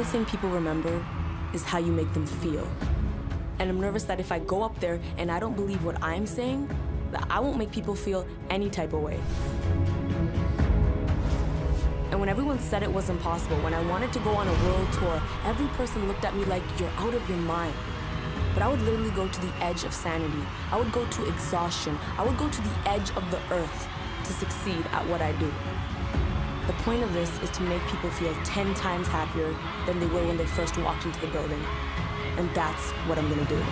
thing people remember is how you make them feel. And I'm nervous that if I go up there and I don't believe what I'm saying, that I won't make people feel any type of way. And when everyone said it was impossible, when I wanted to go on a world tour, every person looked at me like, you're out of your mind. But I would literally go to the edge of sanity. I would go to exhaustion. I would go to the edge of the earth to succeed at what I do. The point of this is to make people feel 10 times happier than they were when they first walked into the building. And that's what I'm gonna do.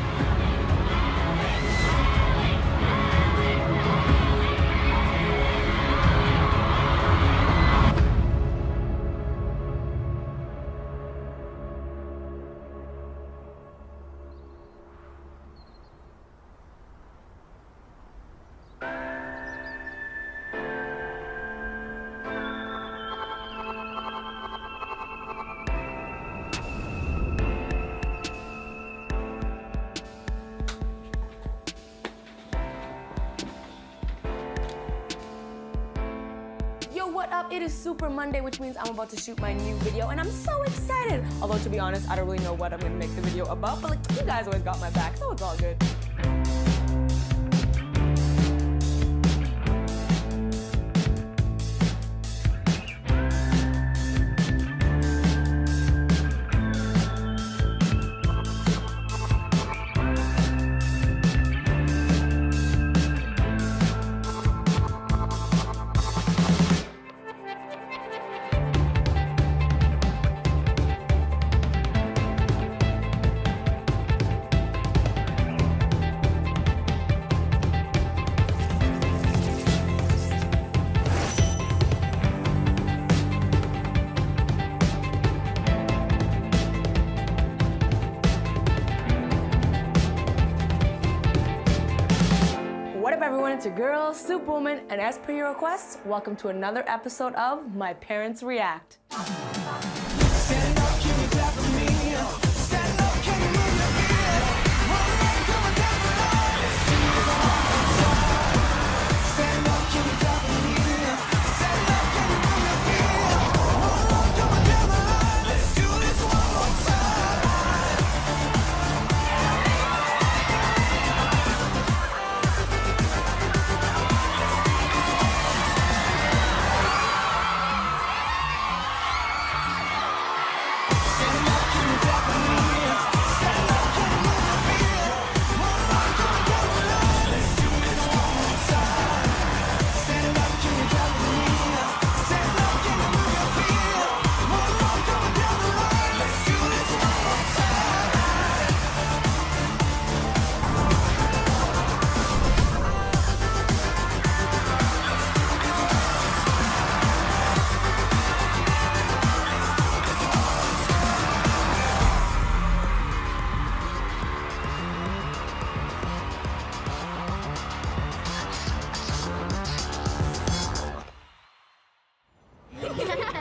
What up? It is Super Monday, which means I'm about to shoot my new video, and I'm so excited. Although, to be honest, I don't really know what I'm gonna make the video about, but like, you guys always got my back, so it's all good. What up, everyone? It's your girl, Superwoman, and as per your requests, welcome to another episode of My Parents React. Stand up, can you clap for me? Stand up, can you move your feet? Run around, come on, down the line. Let's do this one more time. Stand up, can you clap for me? Stand up, can you move your feet? Run around, come on, down the line. Let's do this one more time.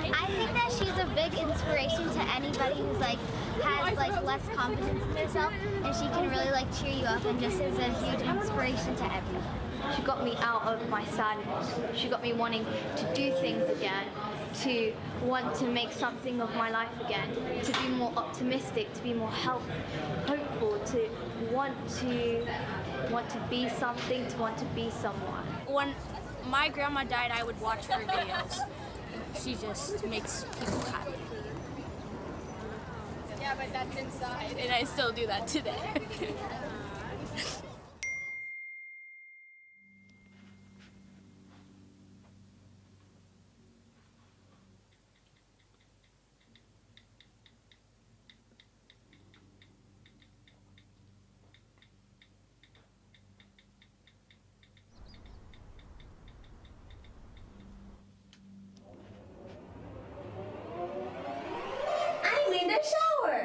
I think that she's a big inspiration to anybody who's has less confidence in themselves, and she can really cheer you up and just is a huge inspiration to everyone. She got me out of my sadness. She got me wanting to do things again, to want to make something of my life again, to be more optimistic, to be more hopeful, to want to be something, to want to be someone. When my grandma died, I would watch her videos. She just makes people happy. Yeah, but that's inside. And I still do that today.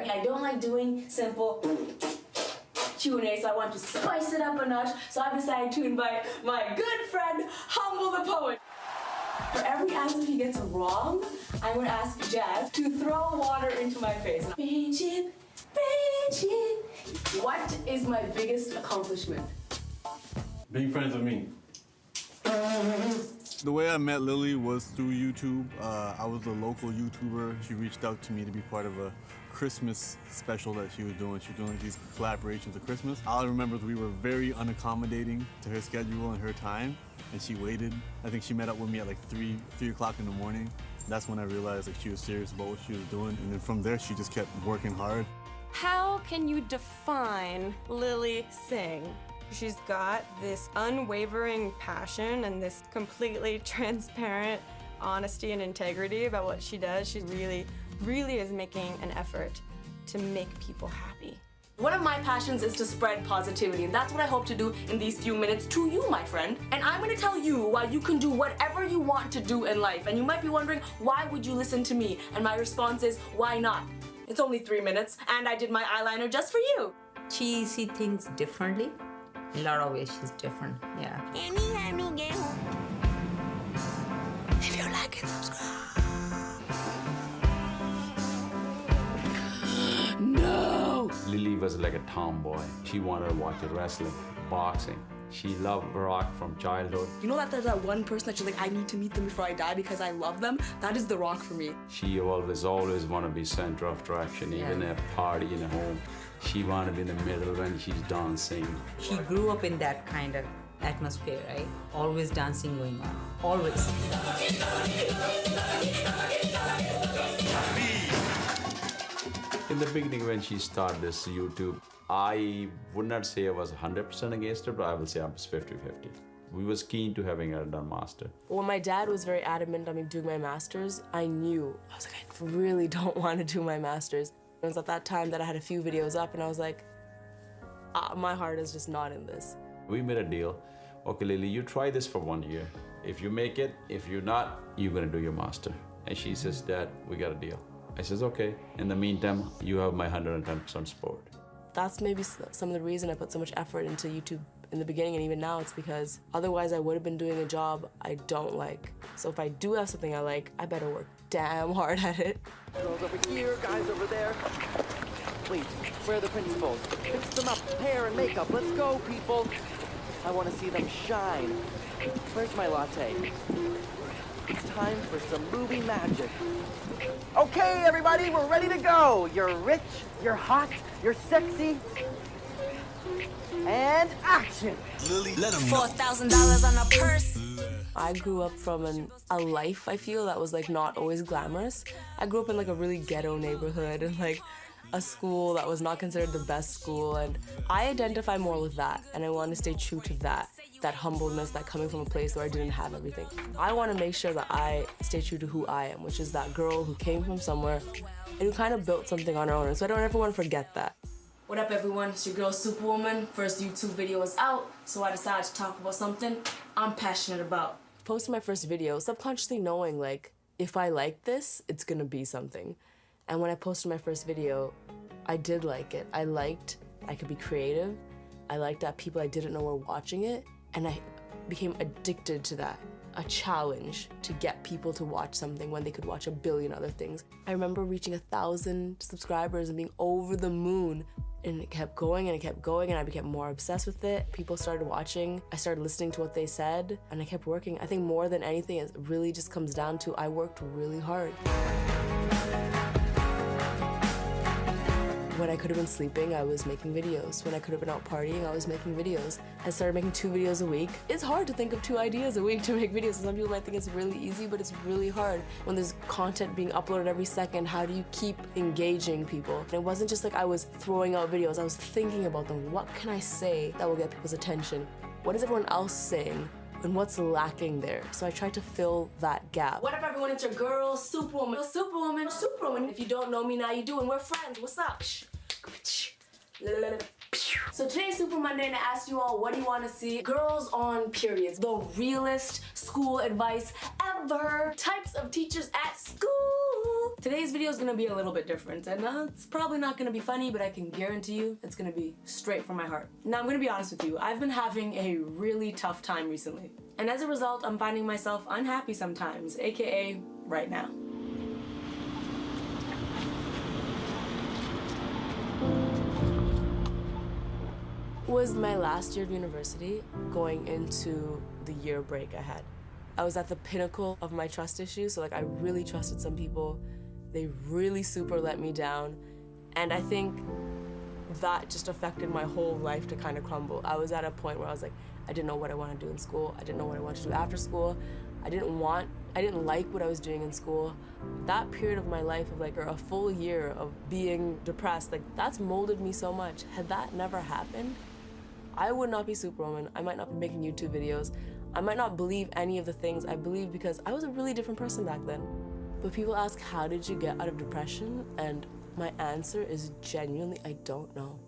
I don't like doing simple Q&A, so I want to spice it up a notch. So I've decided to invite my good friend, Humble the Poet. For every answer he gets wrong, I'm going to ask Jazz to throw water into my face. Friendship, friendship. What is my biggest accomplishment? Being friends with me. The way I met Lily was through YouTube. I was a local YouTuber. She reached out to me to be part of a Christmas special that she was doing. She was doing these collaborations at Christmas. All I remember is we were very unaccommodating to her schedule and her time, and she waited. I think she met up with me at like 3 o'clock in the morning. That's when I realized like she was serious about what she was doing, and then from there she just kept working hard. How can you define Lily Singh? She's got this unwavering passion and this completely transparent honesty and integrity about what she does. She really is making an effort to make people happy. One of my passions is to spread positivity, and that's what I hope to do in these few minutes to you, my friend. And I'm gonna tell you why you can do whatever you want to do in life. And you might be wondering, why would you listen to me? And my response is, why not? It's only 3 minutes, and I did my eyeliner just for you. She sees things differently. In a lot of ways, she's different, yeah. If you like it, subscribe. Lily was like a tomboy. She wanted to watch wrestling, boxing. She loved Rock from childhood. You know that there's that one person that you're like, I need to meet them before I die because I love them? That is The Rock for me. She always want to be center of attraction, even at a party in a home. She wanted to be in the middle when she's dancing. She grew up in that kind of atmosphere, right? Always dancing going on, always. In the beginning when she started this YouTube, I would not say I was 100% against her, but I will say I was 50-50. We was keen to having her done master. When my dad was very adamant on me doing my master's, I was like, I really don't want to do my master's. It was at that time that I had a few videos up and I was like, my heart is just not in this. We made a deal. Okay, Lily, you try this for 1 year. If you make it, if you're not, you're gonna do your master. And she says, Dad, we got a deal. I says, okay. In the meantime, you have my 110% support. That's maybe some of the reason I put so much effort into YouTube in the beginning, and even now it's because otherwise I would have been doing a job I don't like. So if I do have something I like, I better work damn hard at it. Girls over here, guys over there. Please, where are the principals? Fix them up, hair and makeup. Let's go, people. I want to see them shine. Where's my latte? It's time for some movie magic. Okay, everybody, we're ready to go. You're rich, you're hot, you're sexy. And action! $4,000 on a purse. I grew up from a life, I feel, that was like not always glamorous. I grew up in like a really ghetto neighborhood and like a school that was not considered the best school, and I identify more with that, and I want to stay true to that humbleness, that coming from a place where I didn't have everything. I want to make sure that I stay true to who I am, which is that girl who came from somewhere and who kind of built something on her own, and so I don't ever want to forget that. What up, everyone? It's your girl Superwoman. First YouTube video is out, so I decided to talk about something I'm passionate about. Posting my first video, subconsciously knowing like, if I like this, it's gonna be something. And when I posted my first video, I did like it. I liked I could be creative. I liked that people I didn't know were watching it, and I became addicted to that. A challenge to get people to watch something when they could watch a billion other things. I remember reaching 1,000 subscribers and being over the moon. And it kept going and it kept going, and I became more obsessed with it. People started watching, I started listening to what they said, and I kept working. I think more than anything, it really just comes down to I worked really hard. When I could have been sleeping, I was making videos. When I could have been out partying, I was making videos. I started making 2 videos a week. It's hard to think of 2 ideas a week to make videos. Some people might think it's really easy, but it's really hard. When there's content being uploaded every second, how do you keep engaging people? And it wasn't just like I was throwing out videos, I was thinking about them. What can I say that will get people's attention? What is everyone else saying? And what's lacking there? So I tried to fill that gap. What up, everyone? It's your girl, Superwoman. Superwoman, Superwoman. If you don't know me, now you do, and we're friends. What's up? So today's Super Monday, and I asked you all, what do you want to see? Girls on periods. The realest school advice ever. Types of teachers at school. Today's video is going to be a little bit different, and it's probably not going to be funny, but I can guarantee you it's going to be straight from my heart. Now, I'm going to be honest with you. I've been having a really tough time recently. And as a result, I'm finding myself unhappy sometimes, aka right now. It was my last year of university, going into the year break I had. I was at the pinnacle of my trust issues, so like I really trusted some people. They really super let me down, And I think that just affected my whole life to kind of crumble. I was at a point where I was like, I didn't know what I wanted to do in school. I didn't know what I wanted to do after school. I didn't like what I was doing in school. That period of my life of like, or a full year of being depressed, like that's molded me so much. Had that never happened, I would not be Superwoman. I might not be making YouTube videos. I might not believe any of the things I believe because I was a really different person back then. But people ask, how did you get out of depression? And my answer is genuinely, I don't know.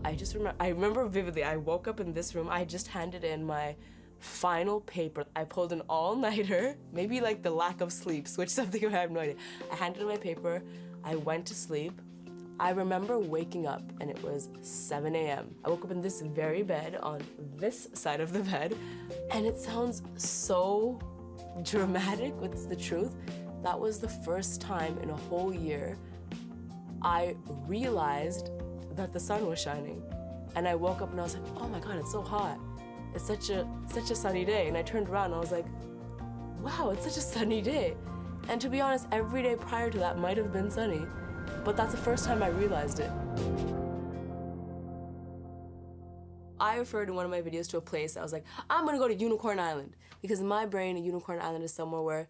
I remember vividly, I woke up in this room, I just handed in my final paper. I pulled an all-nighter, maybe like the lack of sleep, switched something, I have no idea. I handed in my paper, I went to sleep. I remember waking up and it was 7 a.m. I woke up in this very bed on this side of the bed, and it sounds so dramatic, but it's the truth. That was the first time in a whole year I realized that the sun was shining. And I woke up and I was like, oh my God, it's so hot. It's such a sunny day. And I turned around and I was like, wow, it's such a sunny day. And to be honest, every day prior to that might have been sunny, but that's the first time I realized it. I referred in one of my videos to a place, I was like, I'm gonna go to Unicorn Island. Because in my brain, a Unicorn Island is somewhere where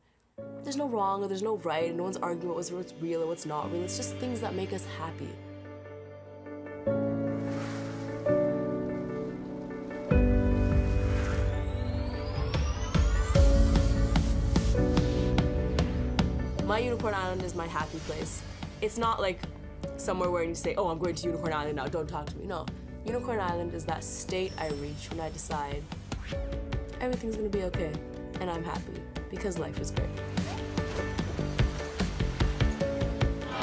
there's no wrong or there's no right, and no one's arguing what's real or what's not real. It's just things that make us happy. My Unicorn Island is my happy place. It's not like somewhere where you say, oh, I'm going to Unicorn Island now, don't talk to me. No, Unicorn Island is that state I reach when I decide everything's gonna be okay, and I'm happy, because life is great.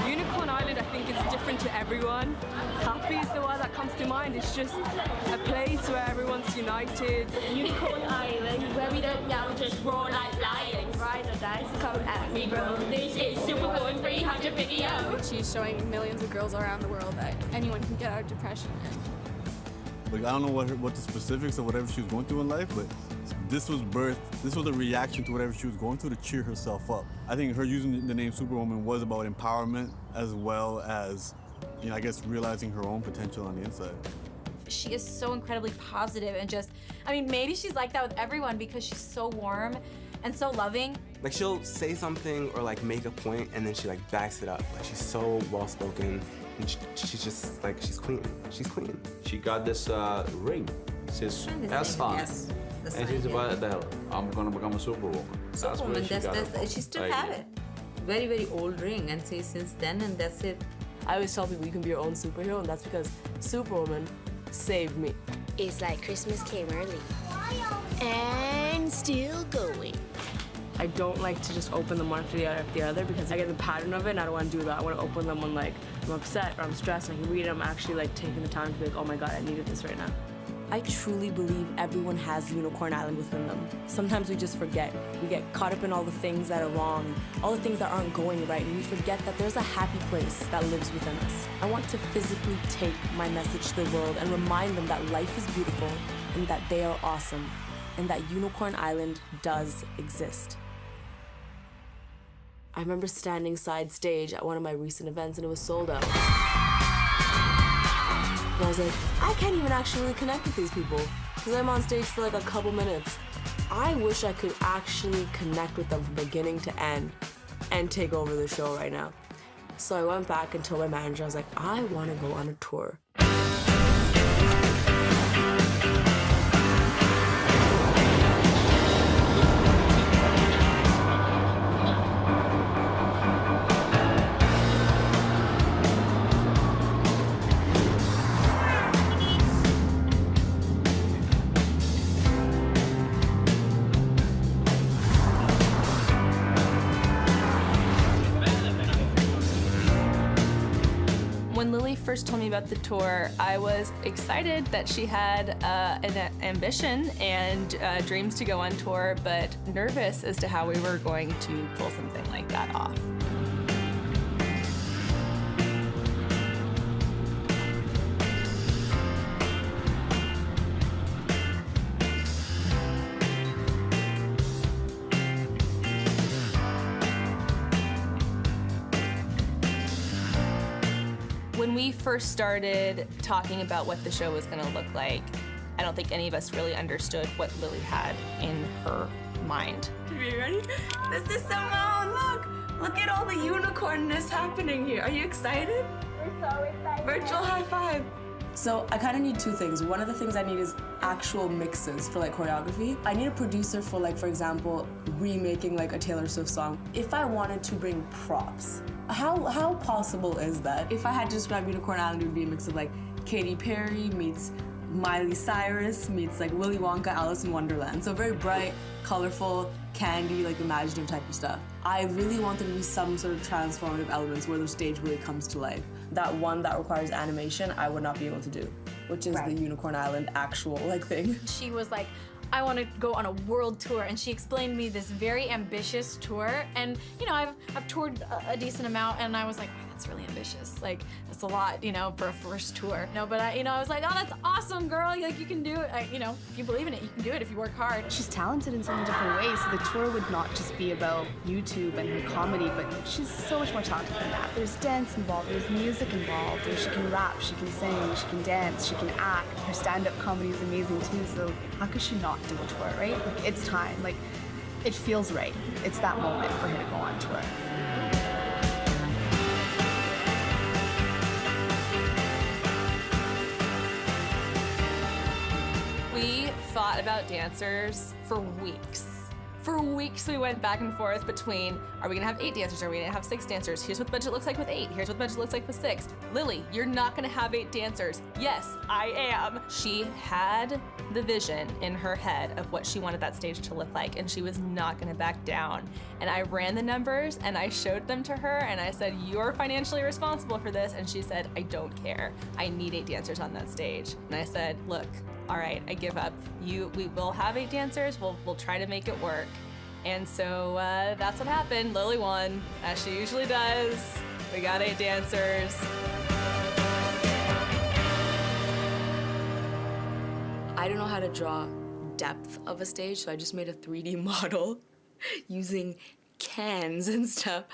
Unicorn Island, I think, is different to everyone. Happy is the word that comes to mind. It's just a place where everyone's united. Unicorn Island, where we don't now just roar like lions. Ride or dice, come at me, bro. This is Superwoman 300 video. She's showing millions of girls around the world that anyone can get out of depression. Like, I don't know what the specifics of whatever she was going through in life, but this was a reaction to whatever she was going through to cheer herself up. I think her using the name Superwoman was about empowerment as well as, you know, I guess realizing her own potential on the inside. She is so incredibly positive and just, I mean, maybe she's like that with everyone because she's so warm and so loving. Like, she'll say something or like make a point and then she like backs it up. Like, she's so well-spoken and she's just like, she's queen. She's queen. She got this ring. It says S on it. Yes. And she's about the hell, I'm gonna become a superwoman. Superwoman, she still have it. Very, very old ring, and say since then, and that's it. I always tell people you can be your own superhero, and that's because Superwoman saved me. It's like Christmas came early. And still going. I don't like to just open them one after the other because I get the pattern of it and I don't want to do that. I want to open them when like I'm upset or I'm stressed and I can read it. I'm actually like taking the time to be like, oh my God, I needed this right now. I truly believe everyone has Unicorn Island within them. Sometimes we just forget. We get caught up in all the things that are wrong, all the things that aren't going right, and we forget that there's a happy place that lives within us. I want to physically take my message to the world and remind them that life is beautiful and that they are awesome and that Unicorn Island does exist. I remember standing side stage at one of my recent events and it was sold out. And I was like, I can't even actually connect with these people because I'm on stage for like a couple minutes. I wish I could actually connect with them from beginning to end and take over the show right now. So I went back and told my manager, I was like, I want to go on a tour. When Lily first told me about the tour, I was excited that she had an ambition and dreams to go on tour, but nervous as to how we were going to pull something like that off. we first started talking about what the show was gonna look like, I don't think any of us really understood what Lily had in her mind. Are you ready? This is Simone, look! Look at all the unicornness happening here. Are you excited? We're so excited. Virtual high five. So I kind of need two things. One of the things I need is actual mixes for like choreography. I need a producer for like, for example, remaking like a Taylor Swift song. If I wanted to bring props, how possible is that? If I had to describe Unicorn Island, it would be a mix of like Katy Perry meets Miley Cyrus meets like Willy Wonka, Alice in Wonderland. So very bright, colorful, candy, like imaginative type of stuff. I really want there to be some sort of transformative elements where the stage really comes to life. That one that requires animation, I would not be able to do, which is the Unicorn Island actual like thing. She was like, I want to go on a world tour, and she explained me this very ambitious tour. And you know, I've toured a decent amount, and I was like, oh, that's really ambitious. Like, that's a lot, you know, for a first tour. No, but I was like, oh, that's awesome, girl. Like, you can do it. You know, if you believe in it, you can do it if you work hard. She's talented in so many different ways, so the tour would not just be about YouTube and her comedy, but she's so much more talented than that. There's dance involved, there's music involved, she can rap, she can sing, she can dance, she can act. Her stand-up comedy is amazing too, so how could she not do a tour, right? Like, it's time, like, it feels right. It's that moment for her to go on tour. We thought about dancers for weeks. For weeks we went back and forth between, are we gonna have 8 dancers, are we gonna have 6 dancers? Here's what the budget looks like with 8, here's what the budget looks like with 6. Lily, you're not gonna have 8 dancers. Yes, I am. She had the vision in her head of what she wanted that stage to look like, and she was not gonna back down. And I ran the numbers and I showed them to her and I said, you're financially responsible for this. And she said, I don't care. I need 8 dancers on that stage. And I said, look, all right, I give up. We will have 8 dancers. We'll try to make it work. And so that's what happened. Lily won, as she usually does. We got 8 dancers. I don't know how to draw depth of a stage, so I just made a 3D model using cans and stuff.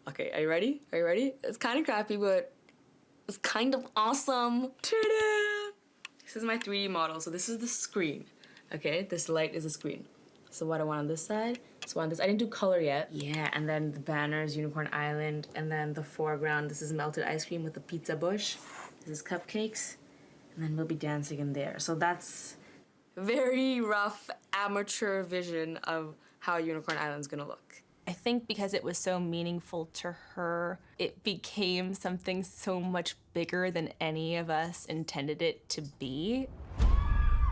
Okay, are you ready? Are you ready? It's kind of crappy, but it's kind of awesome. Ta-da! This is my 3D model, so this is the screen. Okay, this light is a screen. So what I want on this side, so on this, I didn't do color yet. Yeah, and then the banners, Unicorn Island, and then the foreground, this is melted ice cream with the pizza bush. This is cupcakes, and then we'll be dancing in there. So that's very rough amateur vision of how Unicorn Island's gonna look. I think because it was so meaningful to her, it became something so much bigger than any of us intended it to be.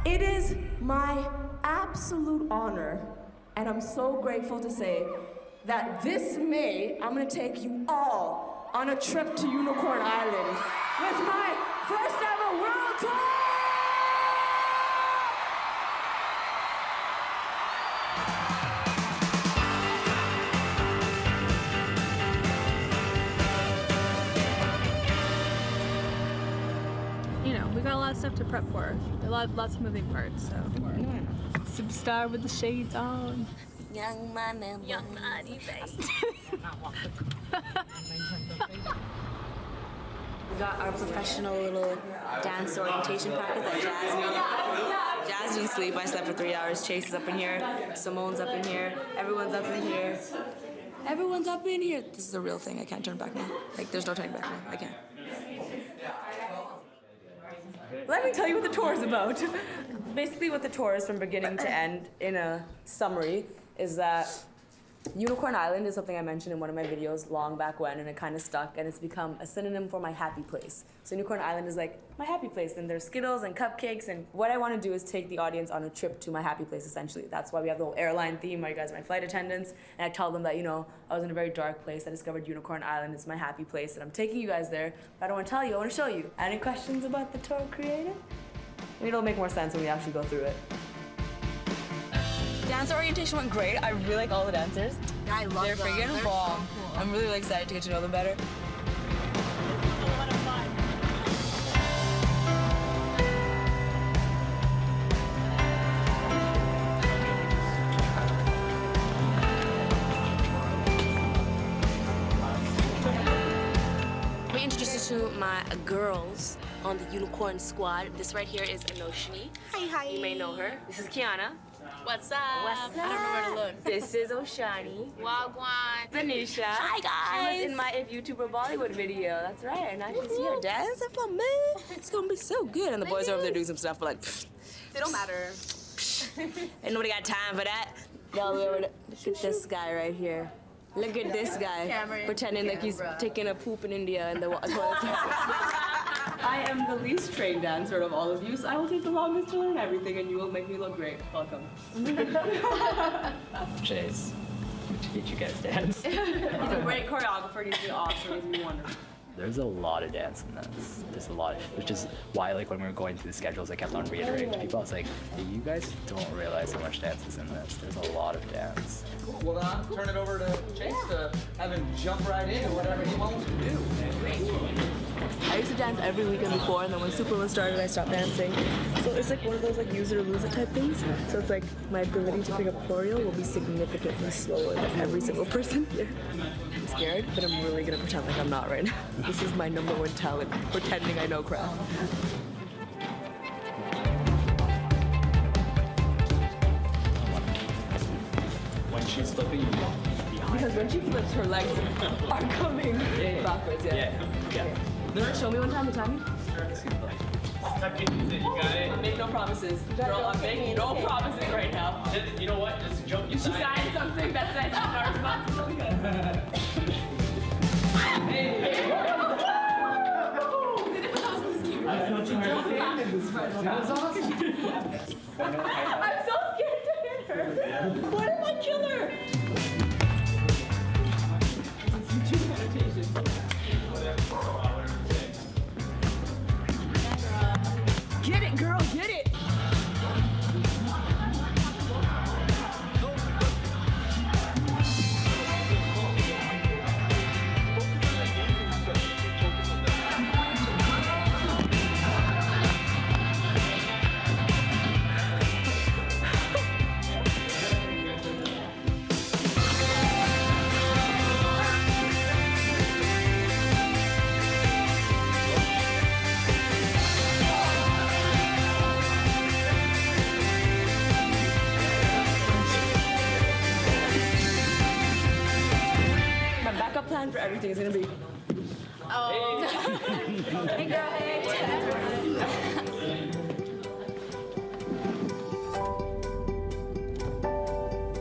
It is my absolute honor, and I'm so grateful to say that this May, I'm gonna take you all on a trip to Unicorn Island with my first ever world tour! You know, we got a lot of stuff to prep for. Lots of moving parts, so. Superstar with the shades on. Young money, babe. We got our professional little dance orientation practice at Jazz. Jazz didn't sleep. I slept for 3 hours. Chase is up in here. Simone's up in here. Everyone's up in here. Everyone's up in here. This is a real thing. I can't turn back now. Like, there's no turning back now. I can't. Let me tell you what the tour is about. Basically what the tour is from beginning to end in a summary is that Unicorn Island is something I mentioned in one of my videos long back when, and it kind of stuck, and it's become a synonym for my happy place. So Unicorn Island is like my happy place, and there's Skittles and cupcakes, and what I want to do is take the audience on a trip to my happy place, essentially. That's why we have the whole airline theme, where you guys are my flight attendants, and I tell them that, you know, I was in a very dark place, I discovered Unicorn Island, it's my happy place, and I'm taking you guys there, but I don't want to tell you, I want to show you. Any questions about the tour created? Maybe it'll make more sense when we actually go through it. Dance orientation went great. I really like all the dancers. Yeah, I love They're them. freaking They're bomb. so cool. I'm really excited to get to know them better. We introduced you to my girls on the Unicorn Squad. This right here is Enoshni. Hi. You may know her. This is Kiana. What's up? What's up? I don't know where to look. This is Oshani. Wagwan. Tanisha. Hi, guys. She was in my If YouTuber Bollywood video. That's right. And now she's here dancing for me. It's gonna be so good. And the boys are over there doing some stuff, but like, They don't matter. ain't nobody got time for that. Y'all, look at this guy right here. Look at this guy Cameron. pretending like he's taking a poop in India in the toilet. I am the least trained dancer of all of you, so I will take the longest to learn everything, and you will make me look great. Welcome. Chase, to teach you guys dance. He's a great choreographer. He's been awesome. He's been wonderful. There's a lot of dance in this. There's a lot, which is why, like, when we were going through the schedules, I kept on reiterating to people. I was like, hey, you guys don't realize how much dance is in this. There's a lot of dance. Well, then I'll turn it over to Chase to have him jump right into whatever he wants to do. I used to dance every weekend before, and then when Superman started, I stopped dancing. So it's like one of those like use it or lose it type things. So it's like my ability to pick up choreo will be significantly slower than every single person here. I'm scared, but I'm really gonna pretend like I'm not right now. This is my #1 talent, pretending I know crap. When she's flipping, you walk behind. Because when she flips, her legs are coming backwards. Yeah. Show me one time, the timing. Tuck it, you got it. I make no promises. Girl, I'm making no promises right now. You know what? Just jump If she signs something that says she's not responsible because... I'm so scared to hit her. What if I kill her? Get it, girl, get it. My backup plan for everything is gonna be. Oh. Hey, girl,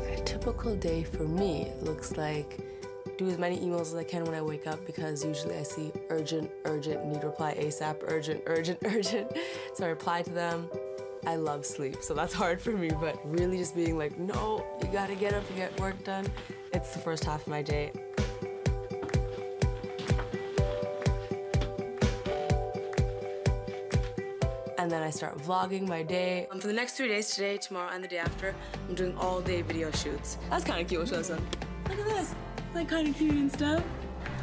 A typical day for me looks like do as many emails as I can when I wake up because usually I see urgent, need reply ASAP, urgent. So I reply to them. I love sleep, so that's hard for me, but really just being like, no, you gotta get up and get work done. It's the first half of my day. And then I start vlogging my day. For the next 3 days, today, tomorrow, and the day after, I'm doing all-day video shoots. That's kind of cute. Show some. Look at this. It's like kind of cute and stuff.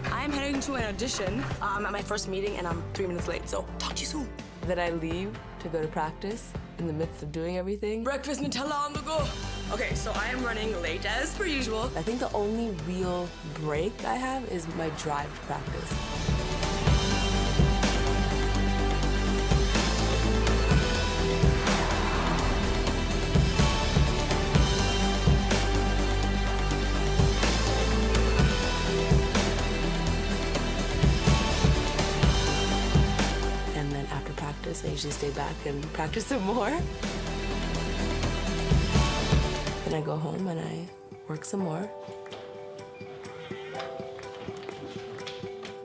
I am heading to an audition. I'm at my first meeting, and I'm 3 minutes late, so talk to you soon. Then I leave to go to practice in the midst of doing everything. Breakfast Nutella on the go. Okay, so I am running late as per usual. I think the only real break I have is my drive to practice. I usually stay back and practice some more. Then I go home and I work some more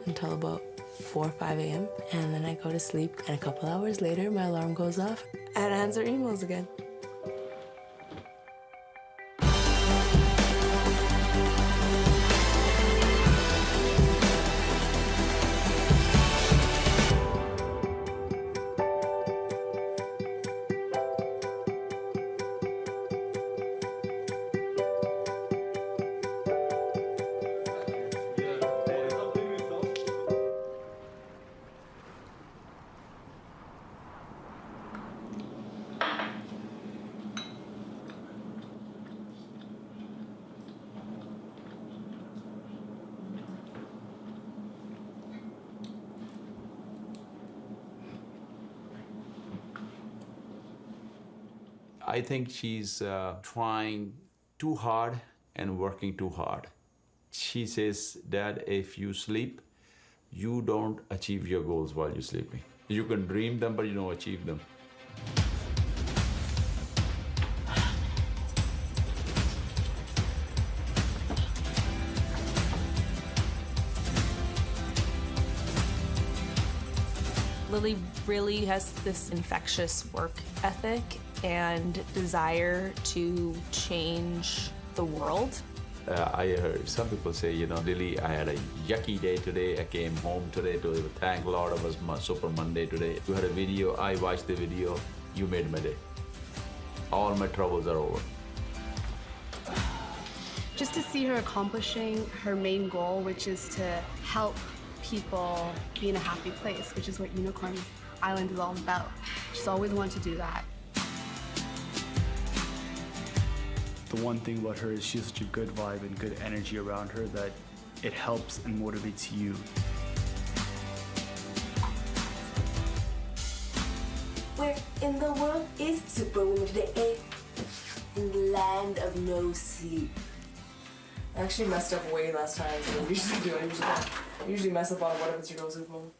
until about 4 or 5 a.m. And then I go to sleep. And a couple hours later, my alarm goes off and I answer emails again. I think she's trying too hard and working too hard. She says, Dad, if you sleep, you don't achieve your goals while you're sleeping. You can dream them, but you don't achieve them. Lily really has this infectious work ethic and desire to change the world. I heard some people say, you know, Lily, I had a yucky day today. I came home today to thank Lord it was my Super Monday today. You had a video, I watched the video, you made my day. All my troubles are over. Just to see her accomplishing her main goal, which is to help people be in a happy place, which is what Unicorn Island is all about. She's always wanted to do that. The one thing about her is she has such a good vibe and good energy around her that it helps and motivates you. Where in the world is Superwoman today? In the land of no sleep. I actually messed up way less times than I usually do. I usually mess up on What If It's Your Girl Superwoman.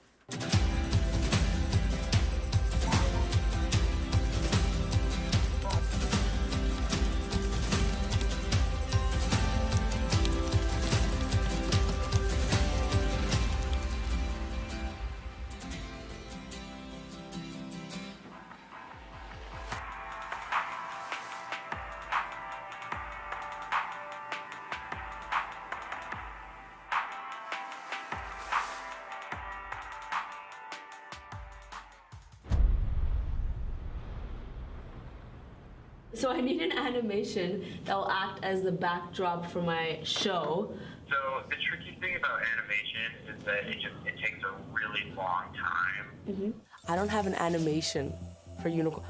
So I need an animation that will act as the backdrop for my show. So the tricky thing about animation is that it takes a really long time. I don't have an animation for Unicorn.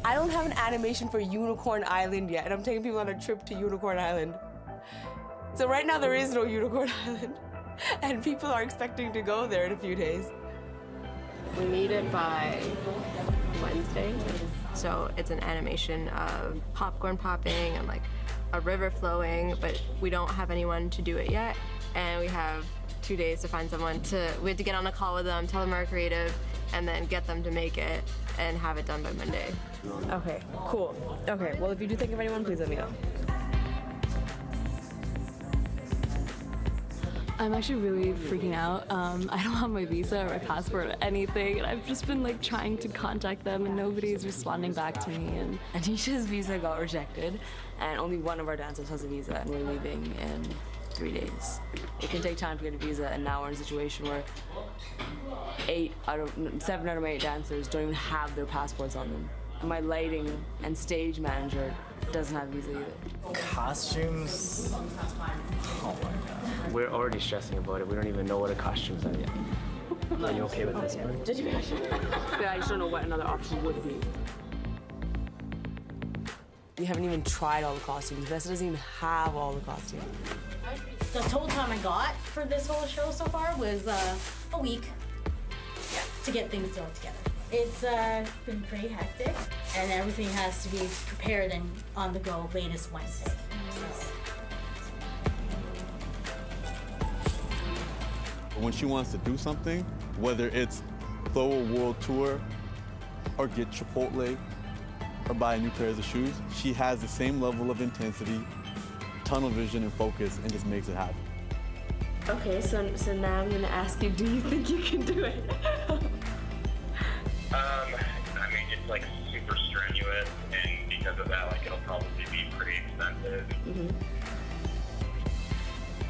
I don't have an animation for Unicorn Island yet, and I'm taking people on a trip to Unicorn Island. So right now there is no Unicorn Island, and people are expecting to go there in a few days. We need it by Wednesday. So it's an animation of popcorn popping and like a river flowing, but we don't have anyone to do it yet. And we have 2 days to find someone we have to get on a call with them, tell them we're creative, and then get them to make it and have it done by Monday. Okay, cool. Okay, well, if you do think of anyone, please let me know. I'm actually really freaking out. I don't have my visa or my passport or anything, and I've just been like trying to contact them, and nobody's responding back to me. And Anisha's visa got rejected, and only one of our dancers has a visa, and we're leaving in 3 days. It can take time to get a visa, and now we're in a situation where 7 out of my 8 dancers don't even have their passports on them. My lighting and stage manager doesn't have a visa either. Costumes? Oh my god. We're already stressing about it. We don't even know what a costume's are yet. Are you okay with this one? Yeah, I just don't know what another option would be. We haven't even tried all the costumes. Vanessa doesn't even have all the costumes. The total time I got for this whole show so far was a week to get things thrown together. It's been pretty hectic, and everything has to be prepared and on the go latest Wednesday. When she wants to do something, whether it's throw a world tour or get Chipotle or buy a new pair of shoes, she has the same level of intensity, tunnel vision, and focus, and just makes it happen. Okay, so now I'm gonna ask you, do you think you can do it? I mean, it's like super strenuous, and because of that, like it'll probably be pretty expensive.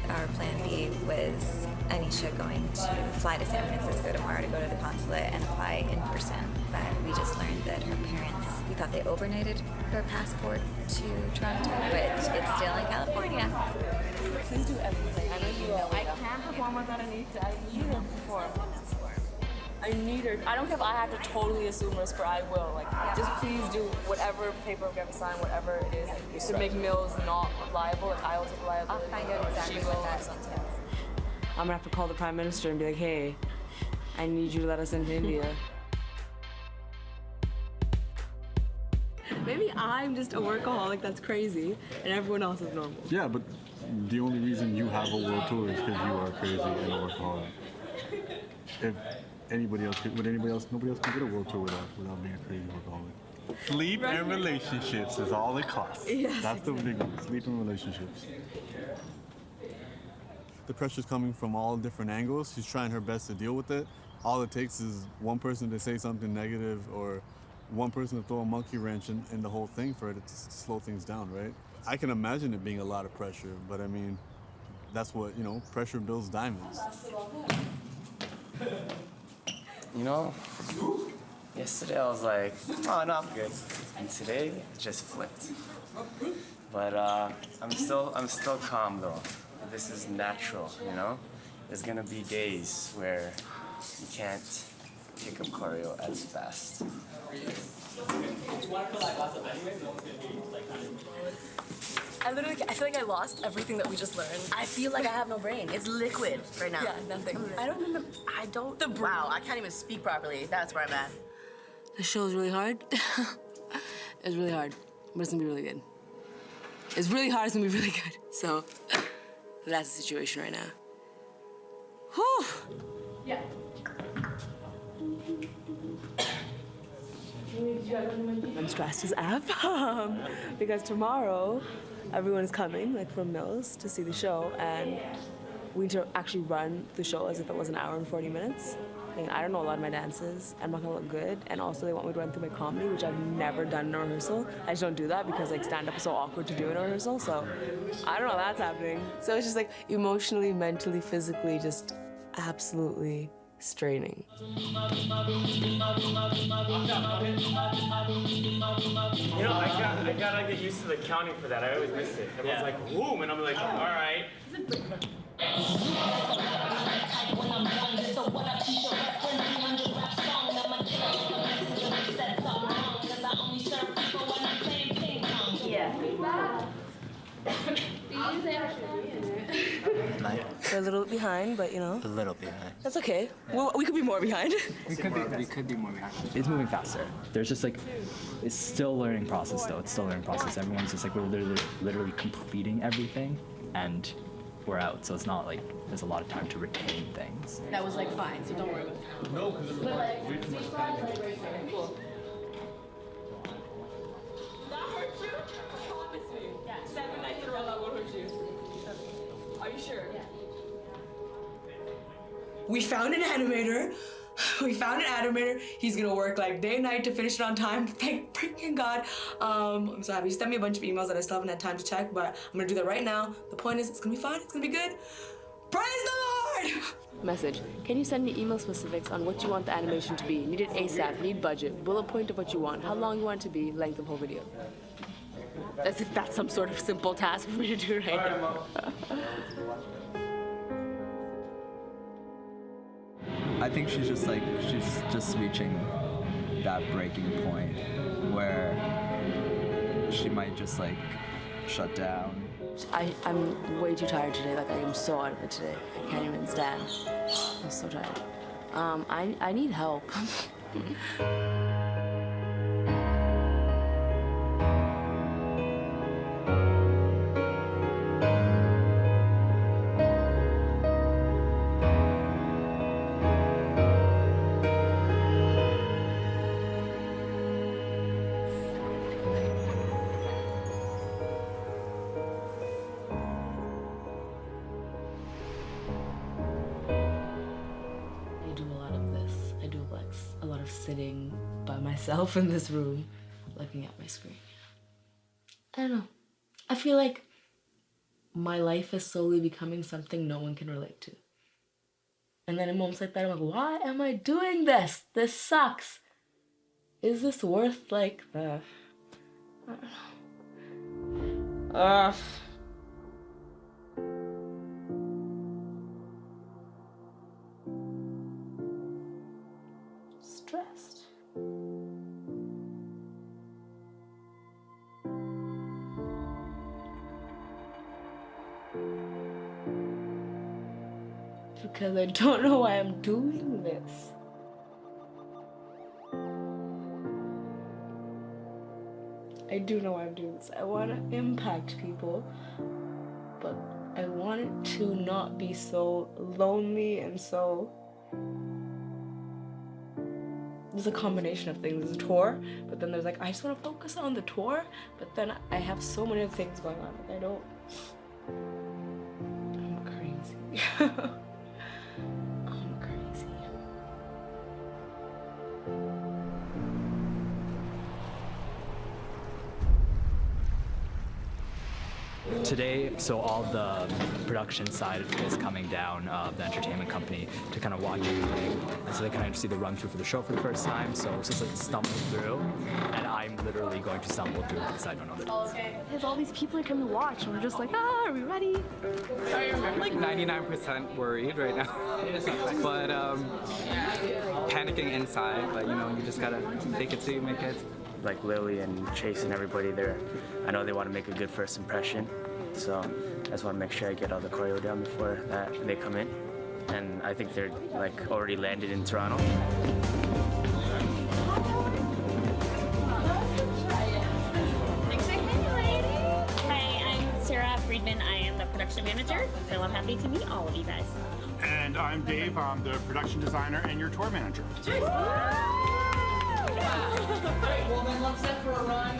Our plan B was Anisha going to fly to San Francisco tomorrow to go to the consulate and apply in person. But we just learned that her parents, we thought they overnighted her passport to Toronto, but it's still in California. Please do everything. I know you will. I can't perform without Anisha. I need her to perform. I need her. I don't care if I have to totally assume risk, for I will. Like, just please do whatever paperwork I have to sign, whatever it is to make Mills not liable. Like, I will take liability. I'll find out exactly She what will, that or something. entails. I'm gonna have to call the Prime Minister and be like, hey, I need you to let us into India. Maybe I'm just a workaholic that's crazy, and everyone else is normal. Yeah, but the only reason you have a world tour is because you are crazy and a workaholic. If anybody else could, nobody else can get a world tour without being a crazy workaholic. Sleep and relationships is all it costs. Yes, That's the big one, sleep and relationships. The pressure's coming from all different angles. She's trying her best to deal with it. All it takes is one person to say something negative or one person to throw a monkey wrench in the whole thing for it to slow things down, right? I can imagine it being a lot of pressure, but I mean, that's what, pressure builds diamonds. You know, yesterday I was like, oh, no, I'm good. And today, it just flipped. But I'm still calm though. This is natural, There's gonna be days where you can't pick up choreo as fast. I feel like I lost everything that we just learned. I feel like I have no brain. It's liquid right now. Yeah, nothing. Wow, I can't even speak properly. That's where I'm at. The show's really hard. It's really hard, but it's gonna be really good. It's really hard, it's gonna be really good. So, that's the situation right now. Whew! Yeah. I'm stressed as F because tomorrow everyone's coming, like from Mills, to see the show, and we need to actually run the show as if it was an hour and 40 minutes. And I don't know a lot of my dances. I'm not gonna look good, and also they want me to run through my comedy, which I've never done in a rehearsal. I just don't do that because like stand-up is so awkward to do in a rehearsal. So I don't know how that's happening. So it's just like emotionally, mentally, physically, just absolutely straining. You know, I gotta get used to the counting for that. I always miss it. Everyone's like, boom, and I'm like, all right. We're a little bit behind, but A little behind. that's okay. We could be more behind. We could be more behind. It's moving faster. There's just like, it's still a learning process though. It's still a learning process. Everyone's just like, we're literally completing everything and we're out. So it's not like there's a lot of time to retain things. That was like fine, so don't worry about it. No, because it's Cool. That hurt you? Promise me. Yeah. 7 nights in a row that won't hurt you. Are you sure? Yeah. We found an animator. He's gonna work like day and night to finish it on time. Thank freaking God. I'm so happy. He sent me a bunch of emails that I still haven't had time to check, but I'm gonna do that right now. The point is, it's gonna be fine. It's gonna be good. Praise the Lord! Message. Can you send me email specifics on what you want the animation to be? Need it ASAP, need budget, bullet point of what you want, how long you want it to be, length of whole video. As if that's some sort of simple task for me to do right now. I think she's just reaching that breaking point where she might just like shut down. I'm way too tired today. Like I am so out of it today. I can't even stand. I'm so tired. I need help. Sitting by myself in this room, looking at my screen. I don't know. I feel like my life is slowly becoming something no one can relate to. And then in moments like that, I'm like, why am I doing this? This sucks. Is this worth like the... I don't know. Stressed. Because I don't know why I'm doing this. I do know why I'm doing this. I want to impact people, but I want it to not be so lonely and so... There's a combination of things. There's a tour, but then there's like, I just want to focus on the tour, but then I have so many other things going on. Like, I don't... I'm crazy. I'm crazy. Today, so all the production side is coming down, the entertainment company, to kind of watch everything. And so they kind of see the run through for the show for the first time. So it's just like stumbling through. And I'm literally going to stumble through because I don't know the details. Because all these people are coming to watch, and we're just like, are we ready? I'm like 99% worried right now. But panicking inside, but you know, you just gotta take it till you make it. Like Lily and Chase and everybody there, I know they want to make a good first impression. So I just want to make sure I get all the choreo down before that they come in. And I think they're like already landed in Toronto. Hi, I'm Sarah Friedman. I am the production manager, so I'm happy to meet all of you guys. And I'm Dave. I'm the production designer and your tour manager. Alright, well then let's set for a run.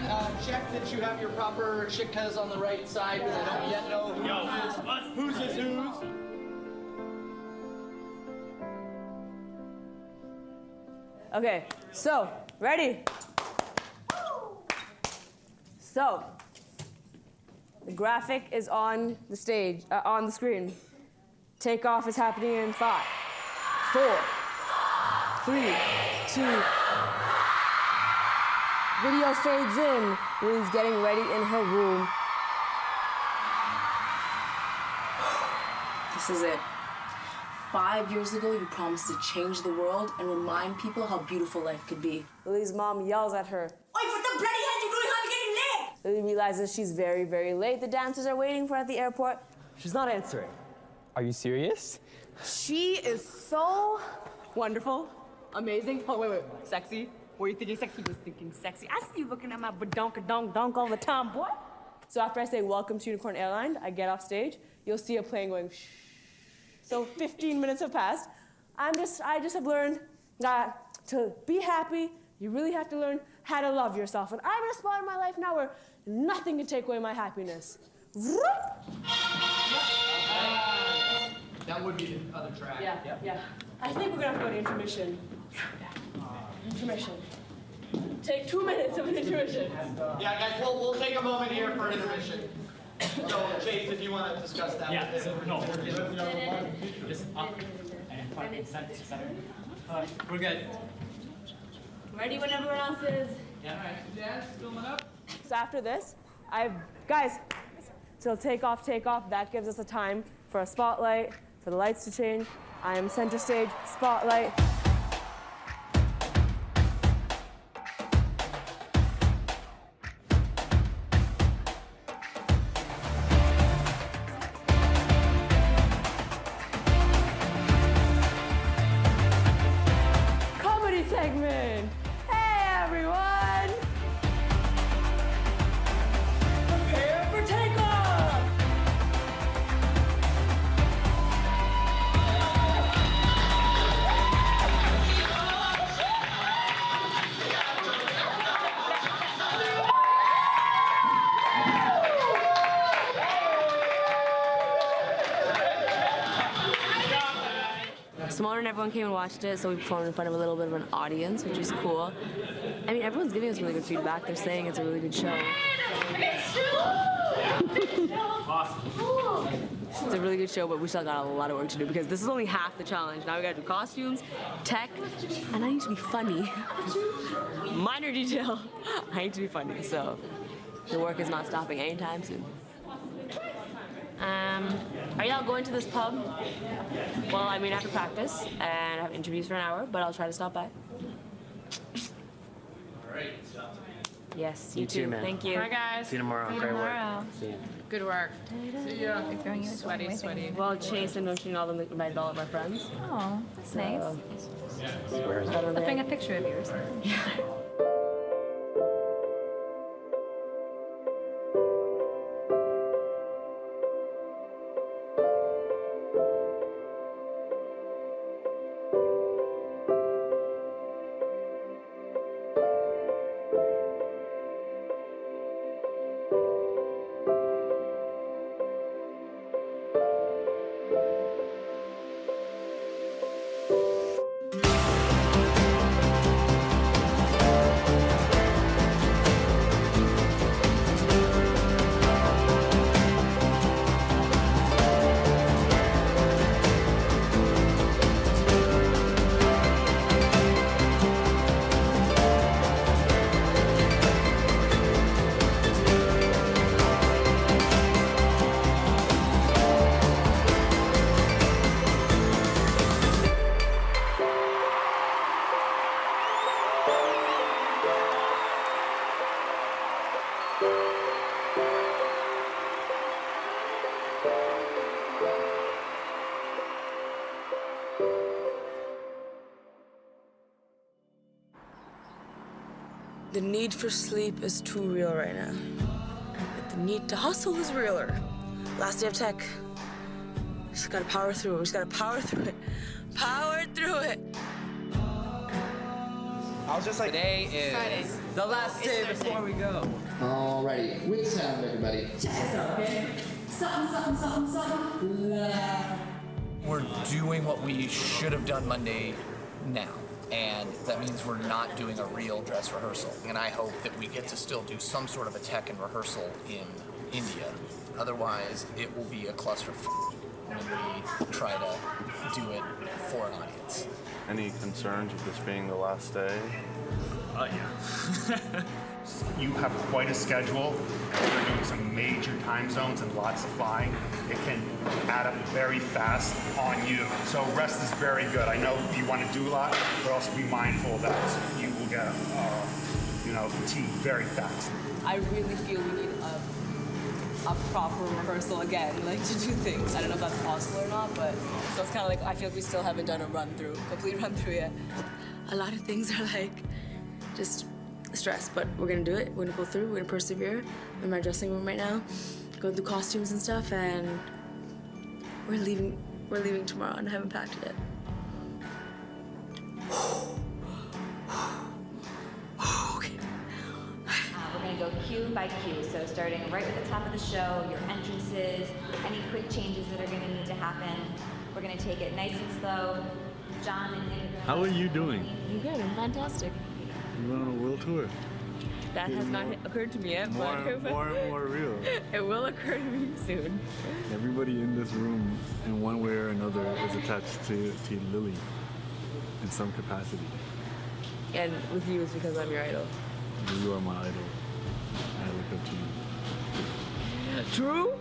Check that you have your proper chicas on the right side because I don't yet know who's whose. Okay, so, ready? So, the graphic is on the stage, on the screen. Takeoff is happening in 5, 4, 3, 2. Video fades in. Lily's getting ready in her room. This is it. 5 years ago, you promised to change the world and remind people how beautiful life could be. Lily's mom yells at her. Oi, what the bloody hell are you doing? I'm getting late! Lily realizes she's very, very late. The dancers are waiting for her at the airport. She's not answering. Are you serious? She is so wonderful, amazing. Oh, wait, sexy. Were you thinking sexy? He was thinking sexy. I see you looking at my badonka-donk all the time, boy. So after I say, welcome to Unicorn Airlines, I get off stage. You'll see a plane going shh. So 15 minutes have passed. I just have learned that to be happy, you really have to learn how to love yourself. And I'm in a spot in my life now where nothing can take away my happiness. That would be the other track. Yeah. I think we're gonna have to go to intermission. Intermission. Take 2 minutes of an intermission. Yeah, guys, we'll take a moment here for an intermission. So, Chase, if you want to discuss that. Yeah, with so, him. no, just up and front, center. We're good. Ready when everyone else is. Yeah, all right. Jazz, filming up. So after this, guys, so take off. That gives us a time for a spotlight, for the lights to change. I am center stage, spotlight. Comedy segment. Hey, everyone. Prepare for takeoff! Simone and everyone came and watched it, so we performed in front of a little bit of an audience, which is cool. I mean, everyone's giving us really good feedback. They're saying it's a really good show. It's a really good show, but we still got a lot of work to do because this is only half the challenge. Now we gotta do costumes, tech, and I need to be funny. Minor detail, I need to be funny, so the work is not stopping anytime soon. Are y'all going to this pub? Well, I mean, I have to practice and I have interviews for an hour, but I'll try to stop by. All right. Yes, You too, man. Thank you. Bye, guys. See you tomorrow. See you Great tomorrow. work. See you. Good work. See ya. They're throwing you Sweaty. Well, Chase and Notion all invited all of our friends. Oh, that's nice. Where is that over Flipping there? a picture of yours. The need for sleep is too real right now. But the need to hustle is realer. Last day of tech. Just gotta power through it. We just gotta power through it. Power through it. I was just like, today is Friday. the last day before we go. Alrighty, with sound, everybody. Check this out, okay? Something. We're doing what we should have done Monday now. And that means we're not doing a real dress rehearsal. And I hope that we get to still do some sort of a tech and rehearsal in India. Otherwise, it will be a cluster when we try to do it for an audience. Any concerns with this being the last day? Yeah. You have quite a schedule. You're doing some major time zones and lots of flying. It can add up very fast on you. So rest is very good. I know you want to do a lot, but also be mindful that you will get, fatigued very fast. I really feel we need a proper rehearsal again, like to do things. I don't know if that's possible or not, but so it's kind of like I feel like we still haven't done a complete run through yet. A lot of things are like just stress, but we're gonna do it. We're gonna go through. We're gonna persevere. I'm in my dressing room right now, going through costumes and stuff, and we're leaving. We're leaving tomorrow, and I haven't packed it yet. Okay. We're going to go cue by cue, so starting right at the top of the show, your entrances, any quick changes that are going to need to happen. We're going to take it nice and slow. John and Nick. How are you doing? I'm good. I'm fantastic. You went on a world tour. That has not occurred to me yet, More but and more real. it will occur to me soon. Everybody in this room, in one way or another, is attached to Lily in some capacity. And with you, it's because I'm your idol. You are my idol. I look up to you. True?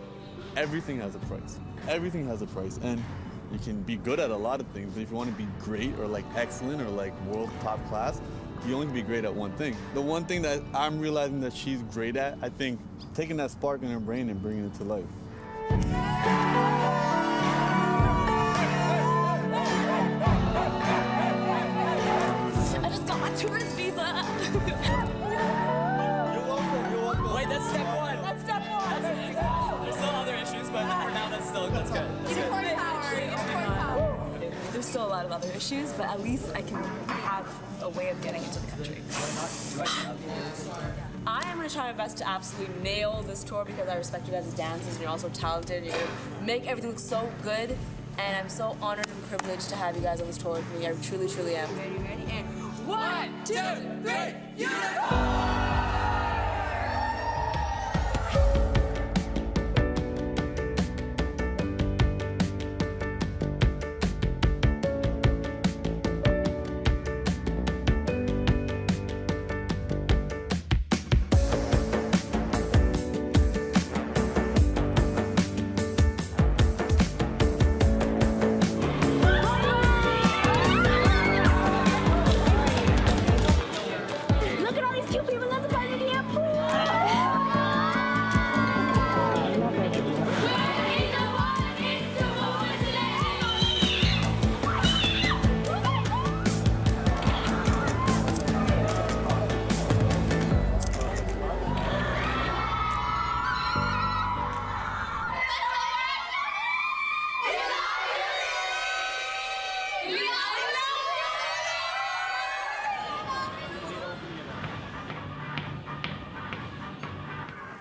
Everything has a price. Everything has a price. And you can be good at a lot of things, but if you want to be great or like excellent or like world top class, you only can be great at one thing. The one thing that I'm realizing that she's great at, I think, taking that spark in her brain and bringing it to life. I just got my tourist visa. You're welcome. Wait, that's step one. That's step one. There's still other issues, but for now, that's good. Unicorn power. There's still a lot of other issues, but at least I can have a way of getting into the country. I am gonna try my best to absolutely nail this tour because I respect you guys as dancers and you're also talented. You're gonna make everything look so good, and I'm so honored and privileged to have you guys on this tour with me. I truly, truly am. Ready? And 1, 2, 3, unicorn!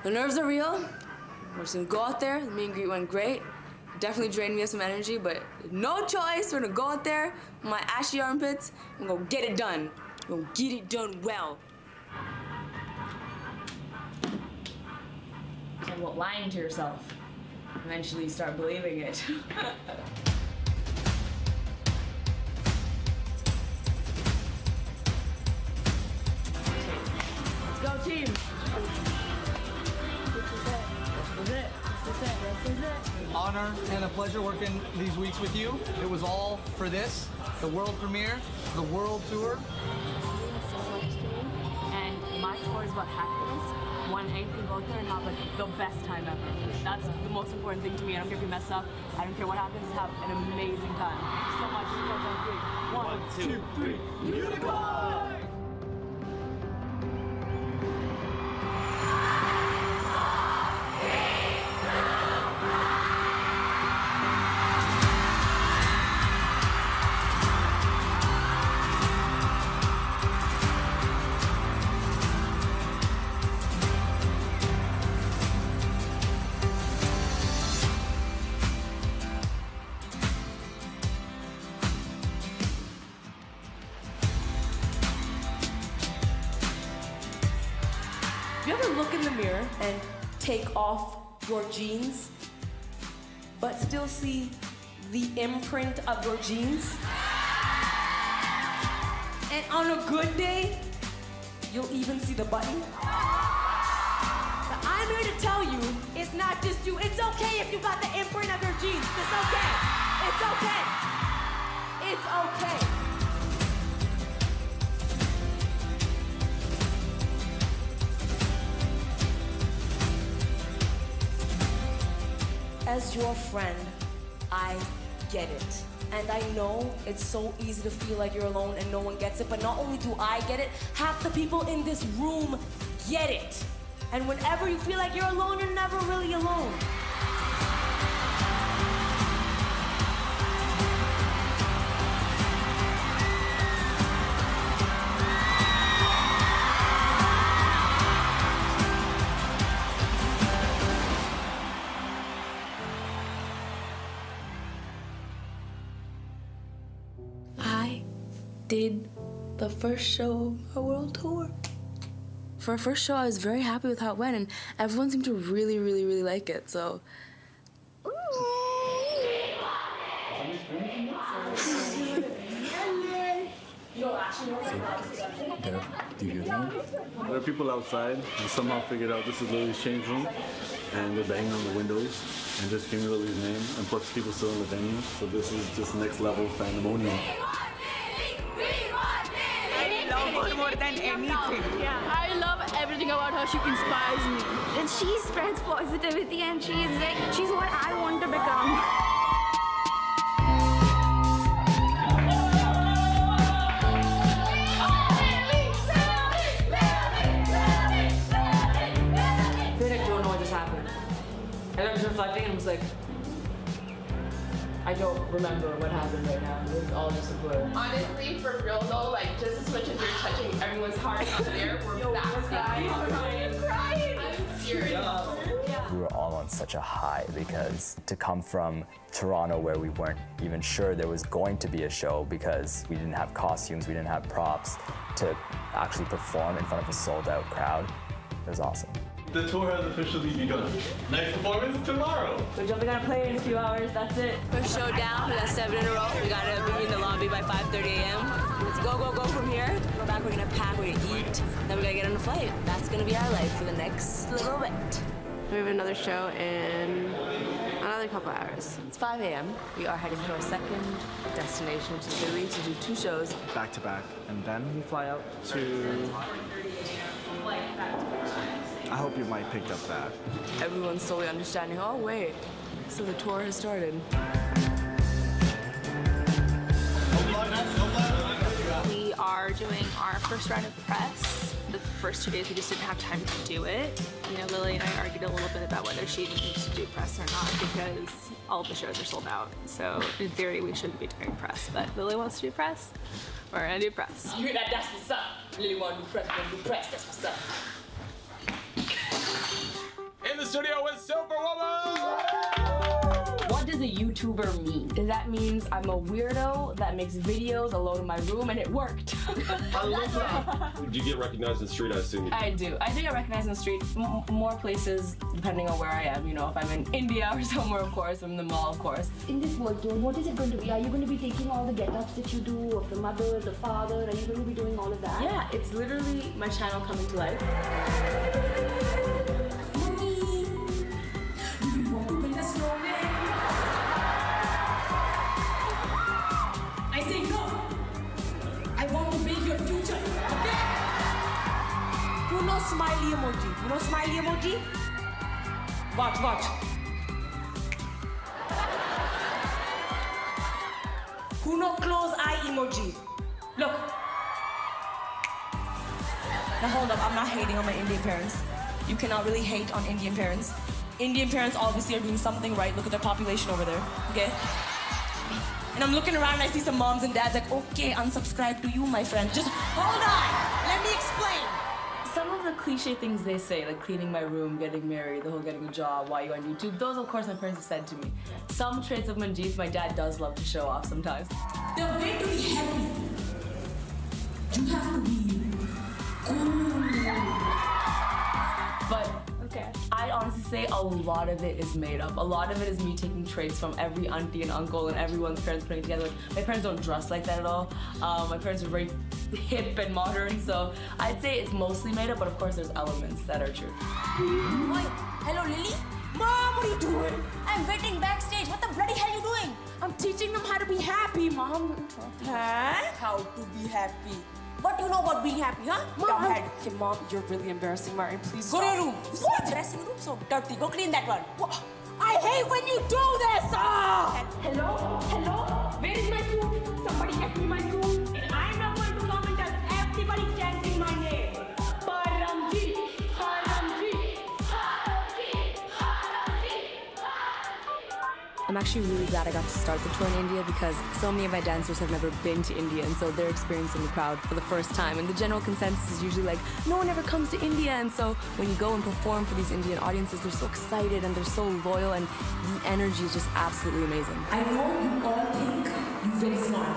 The nerves are real. We're just gonna go out there. The meet and greet went great. Definitely drained me of some energy, but no choice. We're gonna go out there with my ashy armpits and go get it done. We're gonna get it done well. Talk about lying to yourself. Eventually you start believing it. Let's go, team. Honor and a pleasure working these weeks with you. It was all for this, the world premiere, the world tour. So much to me. And my tour is about happiness. Want anything to go out there and have like the best time ever. That's the most important thing to me. I don't care if you mess up. I don't care what happens. Just have an amazing time. Thank you so much. 1, 2, 3. Unicorn! look in the mirror and take off your jeans, but still see the imprint of your jeans? And on a good day, you'll even see the button? But I'm here to tell you, it's not just you. It's okay if you got the imprint of your jeans. It's okay. It's okay. It's okay. As your friend, I get it. And I know it's so easy to feel like you're alone and no one gets it, but not only do I get it, half the people in this room get it. And whenever you feel like you're alone, you're never really alone. I did the first show of my world tour. For our first show, I was very happy with how it went, and everyone seemed to really, really, really like it, so. Do you hear that? There are people outside who somehow figured out this is Lily's change room, and they're banging on the windows and just screaming Lily's name, and plus people still in the venue, so this is just next level pandemonium. I love her more than anything. Yeah, I love everything about her. She inspires me. And she spreads positivity and she's what I want to become. I feel like I don't know what just happened. And I was reflecting and was like, I don't remember what happened right now. It was all just a blur. Honestly, for real though, like just as much as you're touching everyone's heart up there, we're crying. I'm serious. We were all on such a high because to come from Toronto where we weren't even sure there was going to be a show because we didn't have costumes, we didn't have props, to actually perform in front of a sold-out crowd, it was awesome. The tour has officially begun. Next performance tomorrow. We're jumping on a plane in a few hours, that's it. First show down, we got 7 in a row. We gotta be in the lobby by 5:30 a.m. Let's go, go, go from here. Go back, we're gonna pack, we're gonna eat, then we gotta get on a flight. That's gonna be our life for the next little bit. We have another show in another couple hours. It's 5 a.m. We are heading to our second destination, which is Philly, to do 2 shows. Back to back, and then we fly out to. I hope you might picked up that. Everyone's slowly understanding, oh wait, so the tour has started. We are doing our first round of press. The first 2 days we just didn't have time to do it. You know, Lily and I argued a little bit about whether she needs to do press or not because all of the shows are sold out. So in theory we shouldn't be doing press, but Lily wants to do press. We're gonna do press. You hear that? That's what's up. Lily want to do press, we're gonna do press, that's what's up. In the studio with Superwoman! What does a YouTuber mean? That means I'm a weirdo that makes videos alone in my room, and it worked. I love that. Do you get recognized in the street, I assume? I do. I do get recognized in the street. More places, depending on where I am. You know, if I'm in India or somewhere, of course. I'm in the mall, of course. In this world tour, what is it going to be? Are you going to be taking all the get-ups that you do of the mother, the father? Are you going to be doing all of that? Yeah, it's literally my channel coming to life. I say no. I want to build your future, okay? Who knows smiley emoji? You know smiley emoji? Watch, watch. Who know close eye emoji? Look. Now hold up, I'm not hating on my Indian parents. You cannot really hate on Indian parents. Indian parents obviously are doing something right. Look at their population over there, okay? And I'm looking around and I see some moms and dads like, okay, unsubscribe to you, my friend. Just hold on, let me explain. Some of the cliche things they say, like cleaning my room, getting married, the whole getting a job, why you on YouTube, those of course my parents have said to me. Some traits of Manjeet, my dad does love to show off sometimes. The way to be happy, you have to be cool. But say a lot of it is made up. A lot of it is me taking traits from every auntie and uncle and everyone's parents putting it together. My parents don't dress like that at all. My parents are very hip and modern, so I'd say it's mostly made up, but of course there's elements that are true. Oi, hello Lily? Mom, what are you doing? I'm waiting backstage. What the bloody hell are you doing? I'm teaching them how to be happy, Mom. Huh? How to be happy. What do you know about being happy, huh? Mom, Dumbhead. okay, Mom, you're really embarrassing, Martin. Please Go to stop. your room. What? Dressing room so dirty. Go clean that one. What? I hate when you do this! Ah! Hello? Hello? Where is my food? Somebody get me my food. And I'm not going to come and tell everybody chanting my name. Paramji, Paramji, Paramji, Paramji. I'm actually really glad I got to start the tour in India because so many of my dancers have never been to India, and so they're experiencing the crowd for the first time. And the general consensus is usually like, no one ever comes to India. And so when you go and perform for these Indian audiences, they're so excited and they're so loyal, and the energy is just absolutely amazing. I know you all think you're very smart.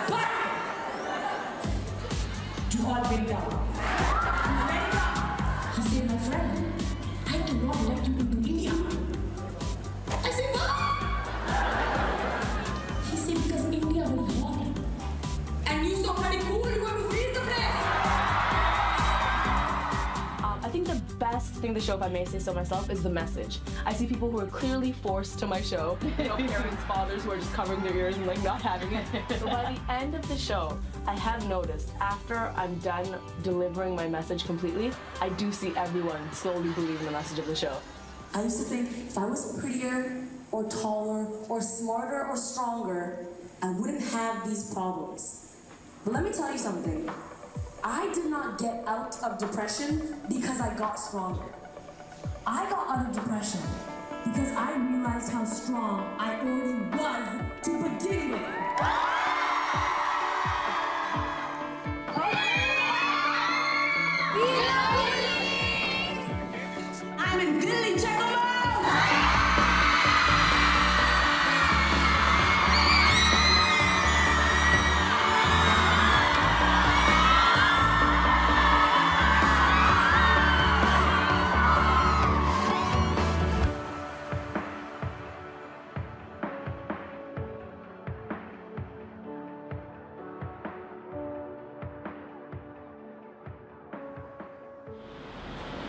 But you all very dumb. He said, my friend, I cannot let you into India. I said, what? He said, because India will be hot. And you so pretty cool, you're going to freeze the place. I think the best thing the show, if I may say so myself, is the message. I see people who are clearly forced to my show, you know, parents, fathers who are just covering their ears and like not having it. But by the end of the show, I have noticed after I'm done delivering my message completely, I do see everyone slowly believing the message of the show. I used to think if I was prettier or taller or smarter or stronger, I wouldn't have these problems. But let me tell you something. I did not get out of depression because I got stronger. I got out of depression because I realized how strong I already was to begin with. I'm in Delhi, check them out!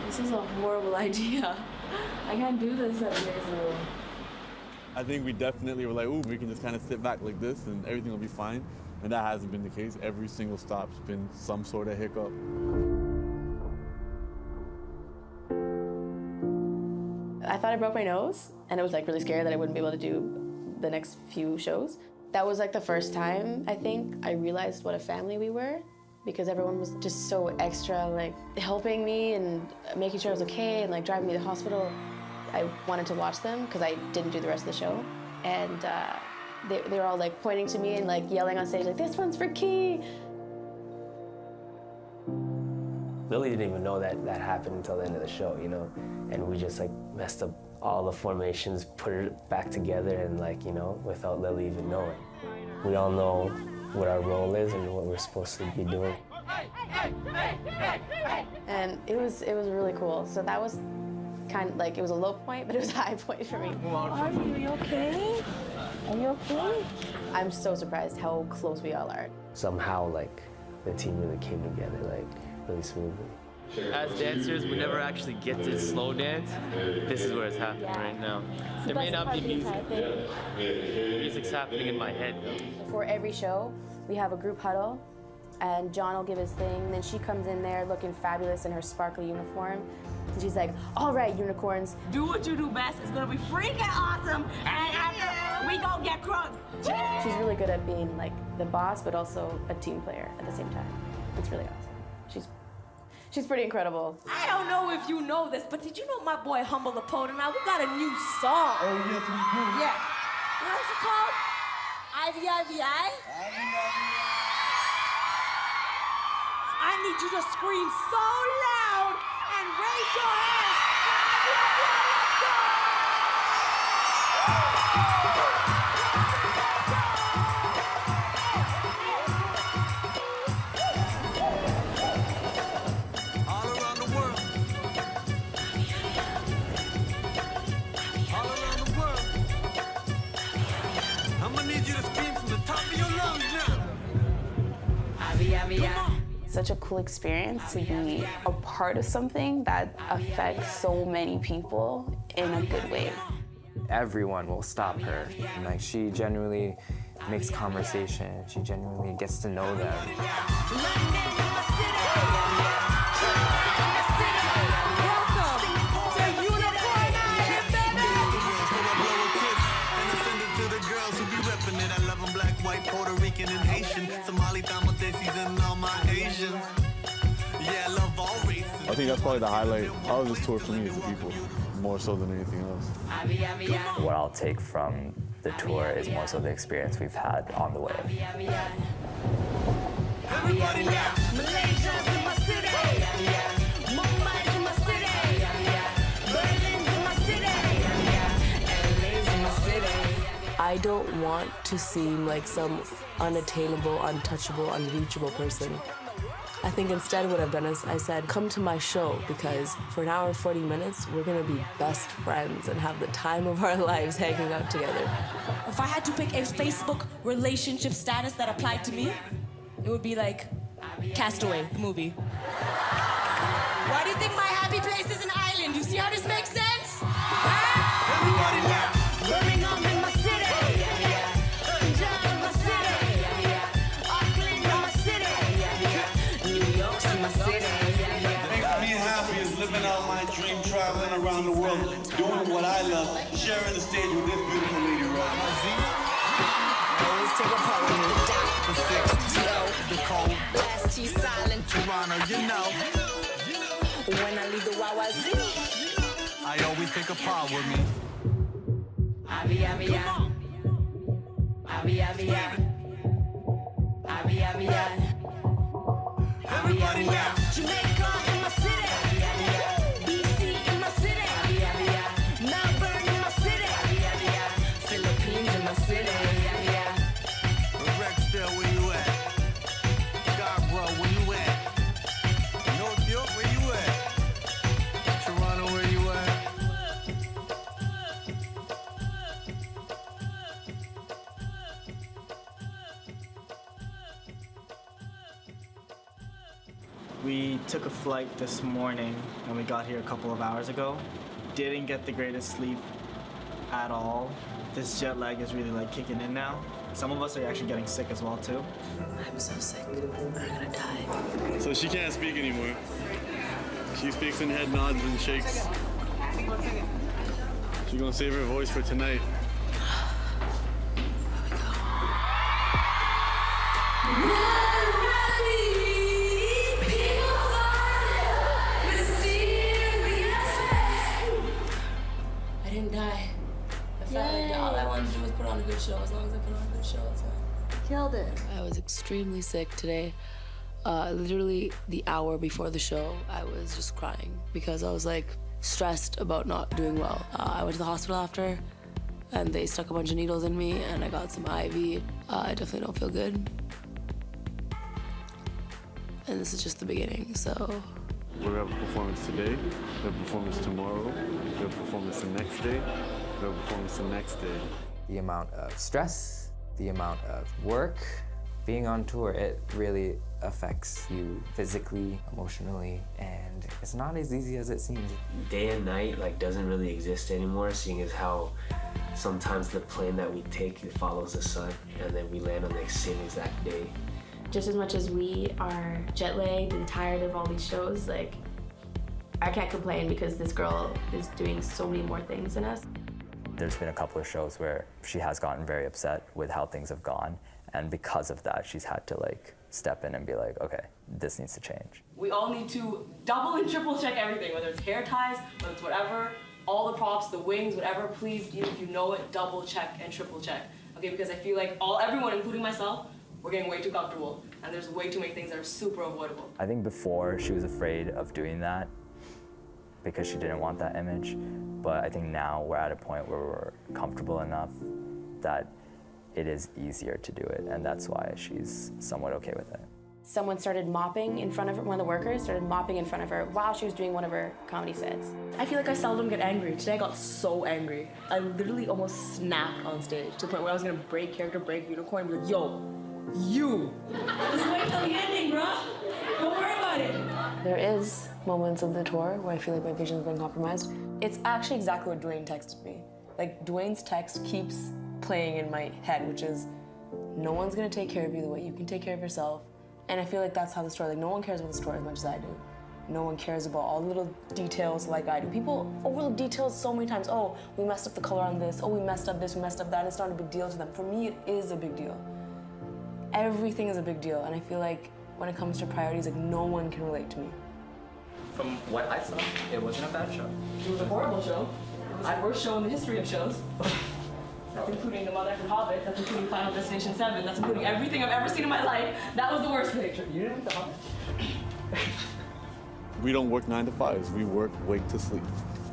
This is a horrible idea. I can't do this 7 years in a row. I think we definitely were like, ooh, we can just kind of sit back like this and everything will be fine. And that hasn't been the case. Every single stop's been some sort of hiccup. I thought I broke my nose, and I was like really scared that I wouldn't be able to do the next few shows. That was like the first time, I think, I realized what a family we were, because everyone was just so extra, like helping me and making sure I was okay and like driving me to the hospital. I wanted to watch them because I didn't do the rest of the show. And they were all like pointing to me and like yelling on stage like, this one's for Key. Lily didn't even know that happened until the end of the show, you know? And we just like messed up all the formations, put it back together and like, you know, without Lily even knowing. We all know what our role is and what we're supposed to be doing. And it was really cool. So that was kind of like, it was a low point, but it was a high point for me. Are you okay? Are you okay? I'm so surprised how close we all are. Somehow, like, the team really came together, like, really smoothly. As dancers, we never actually get to slow dance. This is where it's happening right now. There may not be music. Music's happening in my head, though. Before every show, we have a group huddle, and John will give his thing, and then she comes in there looking fabulous in her sparkly uniform. And she's like, all right, unicorns. Do what you do best. It's gonna be freaking awesome. And after, we gonna get crunk. She's really good at being like the boss, but also a team player at the same time. It's really awesome. She's pretty incredible. I don't know if you know this, but did you know my boy Humble Lapota now? We got a new song. Oh, yes, we do. Yeah. What's it called? IVIVI? I need you to scream so loud and raise your hands. All around the world, need you to scream from the top of your lungs now. Such a cool experience to be a part of something that affects so many people in a good way. Everyone will stop her. And, like, she genuinely makes conversation. She genuinely gets to know them. Puerto Rican and Haitian, Somali, Tamil, Desis, and all my Asians. Yeah, I love all races. I think that's probably the highlight of this tour for me is the people, more so than anything else. What I'll take from the tour is more so the experience we've had on the way. Everybody now. Malaysia's in my city. Mumbai's in my city. Berlin's in my city. LA's in my city. I don't want to seem like some unattainable, untouchable, unreachable person. I think instead what I've done is I said, come to my show because for an hour and 40 minutes, we're gonna be best friends and have the time of our lives hanging out together. If I had to pick a Facebook relationship status that applied to me, it would be like Castaway, the movie. Why do you think my happy place is an island? You see how this makes sense? Everybody now. Birmingham in my city. Punjab in my city. Auckland in my city. New York's in my city. Being happy is living out my dream, traveling around the world, doing what I love, sharing the stage with this beautiful lady right now. Always take a part of me. The six, the cold, Last T silent. Toronto, you know. When I leave the YYZ. I always take a part with me. Everybody now. Jamaica in my city. BC in my city. Melbourne in my city. Philippines in my city. Rexdale, where you at? Scarborough, where you at? North York, where you at? Toronto, where you at? We took a flight this morning and we got here a couple of hours ago. Didn't get the greatest sleep at all. This jet lag is really like kicking in now. Some of us are actually getting sick as well too. I'm so sick. I'm gonna die. So she can't speak anymore. She speaks in head nods and shakes. She's gonna save her voice for tonight. I didn't die. I felt like all I wanted to do was put on a good show. As long as I put on a good show, it's fine. Killed it. I was extremely sick today. Literally the hour before the show, I was just crying because I was like stressed about not doing well. I went to the hospital after and they stuck a bunch of needles in me and I got some IV. I definitely don't feel good. And this is just the beginning, so. We're gonna have a performance today, we have a performance tomorrow, we have a performance the next day, we have a performance the next day. The amount of stress, the amount of work, being on tour, it really affects you physically, emotionally, and it's not as easy as it seems. Day and night like doesn't really exist anymore, seeing as how sometimes the plane that we take, it follows the sun, and then we land on the same exact day. Just as much as we are jet lagged and tired of all these shows, like, I can't complain because this girl is doing so many more things than us. There's been a couple of shows where she has gotten very upset with how things have gone, and because of that, she's had to like step in and be like, okay, this needs to change. We all need to double and triple check everything, whether it's hair ties, whether it's whatever, all the props, the wings, whatever, please, even if you know it, double check and triple check. Okay, because I feel like everyone, including myself, we're getting way too comfortable, and there's way too many things that are super avoidable. I think before she was afraid of doing that because she didn't want that image, but I think now we're at a point where we're comfortable enough that it is easier to do it, and that's why she's somewhat okay with it. Someone started mopping in front of her, one of the workers started mopping in front of her while she was doing one of her comedy sets. I feel like I seldom get angry. Today I got so angry. I literally almost snapped on stage to the point where I was gonna break character, break unicorn, and be like, yo, you! Just wait till the ending, bro. Don't worry about it. There is moments of the tour where I feel like my vision's been compromised. It's actually exactly what Dwayne texted me. Like, Dwayne's text keeps playing in my head, which is, no one's gonna take care of you the way you can take care of yourself. And I feel like that's how the story, like, no one cares about the story as much as I do. No one cares about all the little details like I do. People overlook details so many times. Oh, we messed up the color on this. Oh, we messed up this, we messed up that. It's not a big deal to them. For me, it is a big deal. Everything is a big deal. And I feel like when it comes to priorities, like, no one can relate to me. From what I saw, it wasn't a bad show. It was a horrible show. My worst show in the history of shows. That's including The Mother Effing Hobbit, that's including Final Destination 7, that's including everything I've ever seen in my life. That was the worst thing. You didn't The Hobbit? We don't work 9 to 5s. We work wake to sleep.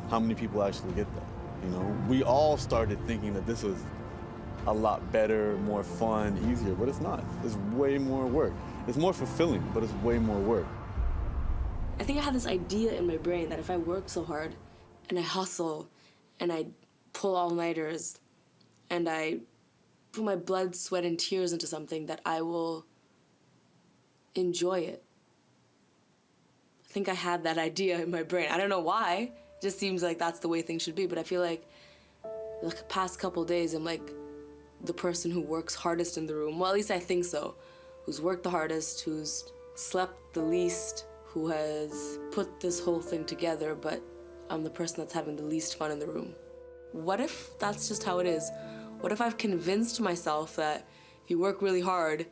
How many people actually get that? You know, we all started thinking that this was a lot better, more fun, easier, but it's not. It's way more work. It's more fulfilling, but it's way more work. I think I had this idea in my brain that if I work so hard and I hustle and I pull all-nighters and I put my blood, sweat, and tears into something, that I will enjoy it. I think I had that idea in my brain. I don't know why. It just seems like that's the way things should be, but I feel like the past couple days I'm like the person who works hardest in the room. Well, at least I think so. Who's worked the hardest, who's slept the least, who has put this whole thing together, but I'm the person that's having the least fun in the room. What if that's just how it is? What if I've convinced myself that if you work really hard,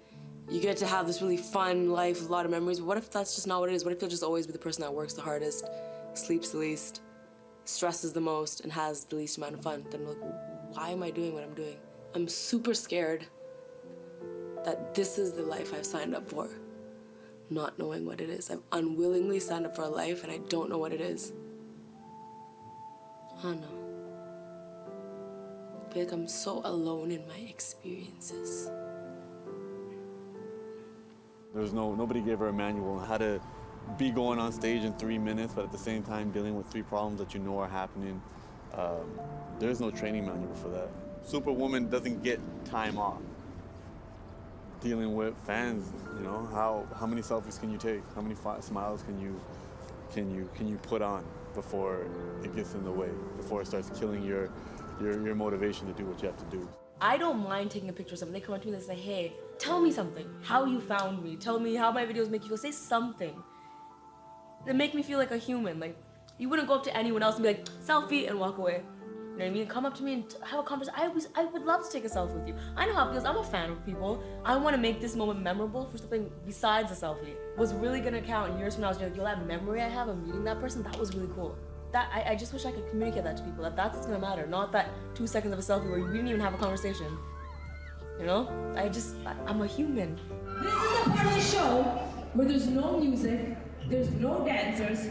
you get to have this really fun life with a lot of memories? But what if that's just not what it is? What if you'll just always be the person that works the hardest, sleeps the least, stresses the most, and has the least amount of fun? Then I'm like, why am I doing what I'm doing? I'm super scared that this is the life I've signed up for, not knowing what it is. I've unwillingly signed up for a life and I don't know what it is. I don't know. I feel like I'm so alone in my experiences. Nobody gave her a manual on how to be going on stage in 3 minutes, but at the same time dealing with 3 problems that you know are happening. There's no training manual for that. Superwoman doesn't get time off. Dealing with fans, you know, how many selfies can you take? How many smiles can you put on before it gets in the way? Before it starts killing your motivation to do what you have to do. I don't mind taking a picture of something. They come up to me and they say, hey, tell me something. How you found me. Tell me how my videos make you feel. Say something. That make me feel like a human. Like, you wouldn't go up to anyone else and be like, selfie, and walk away. You know what I mean? Come up to me and have a conversation. I would love to take a selfie with you. I know how it feels. I'm a fan of people. I want to make this moment memorable for something besides a selfie. What's really going to count in years from now is like, yo, that memory I have of meeting that person, that was really cool. That I just wish I could communicate that to people, that that's what's gonna matter, not that 2 seconds of a selfie where we didn't even have a conversation. You know? I'm a human. This is the part of the show where there's no music, there's no dancers,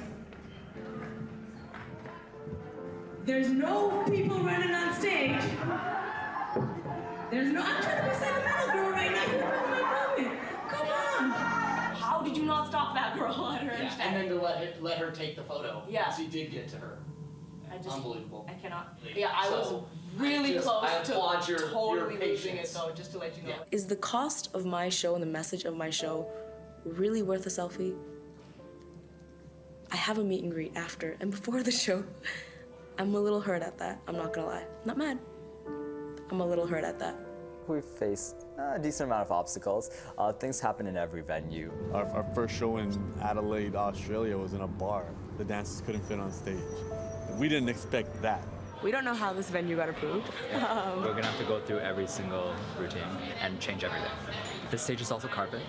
there's no people running on stage, there's no, I'm trying to be sentimental girl right now, you're ruining my moment. Come on. How did you not stop that girl? I don't understand. And then to let her take the photo. Yeah. Once you did get to her. Unbelievable. I cannot. Yeah, I was really close to totally your losing it though, just to let you know. Is the cost of my show and the message of my show really worth a selfie? I have a meet and greet after and before the show. I'm a little hurt at that, I'm not gonna lie. Not mad. I'm a little hurt at that. We've faced a decent amount of obstacles. Things happen in every venue. Our first show in Adelaide, Australia was in a bar. The dancers couldn't fit on stage. We didn't expect that. We don't know how this venue got approved. We're gonna have to go through every single routine and change everything. This stage is also carpet.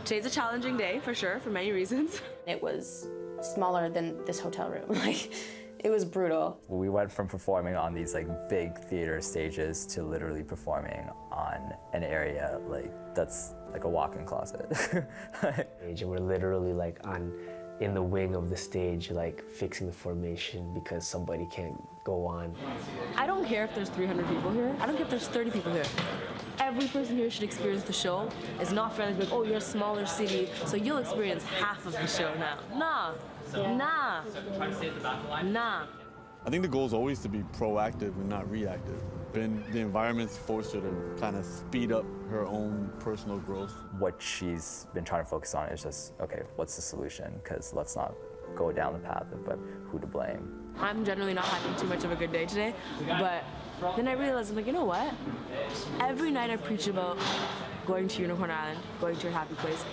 Today's a challenging day, for sure, for many reasons. It was smaller than this hotel room. Like, it was brutal. We went from performing on these like big theater stages to literally performing on an area like that's like a walk-in closet. And we're literally like on in the wing of the stage, like fixing the formation because somebody can't go on. I don't care if there's 300 people here. I don't care if there's 30 people here. Every person here should experience the show. It's not fair to be like, oh, you're a smaller city, so you'll experience half of the show now. Nah. Nah. Nah. I think the goal is always to be proactive and not reactive. And the environment's forced her to kind of speed up her own personal growth. What she's been trying to focus on is just, okay, what's the solution? Because let's not go down the path of who to blame. I'm generally not having too much of a good day today, but then I realized, I'm like, you know what? Every night I preach about going to Unicorn Island, going to your happy place,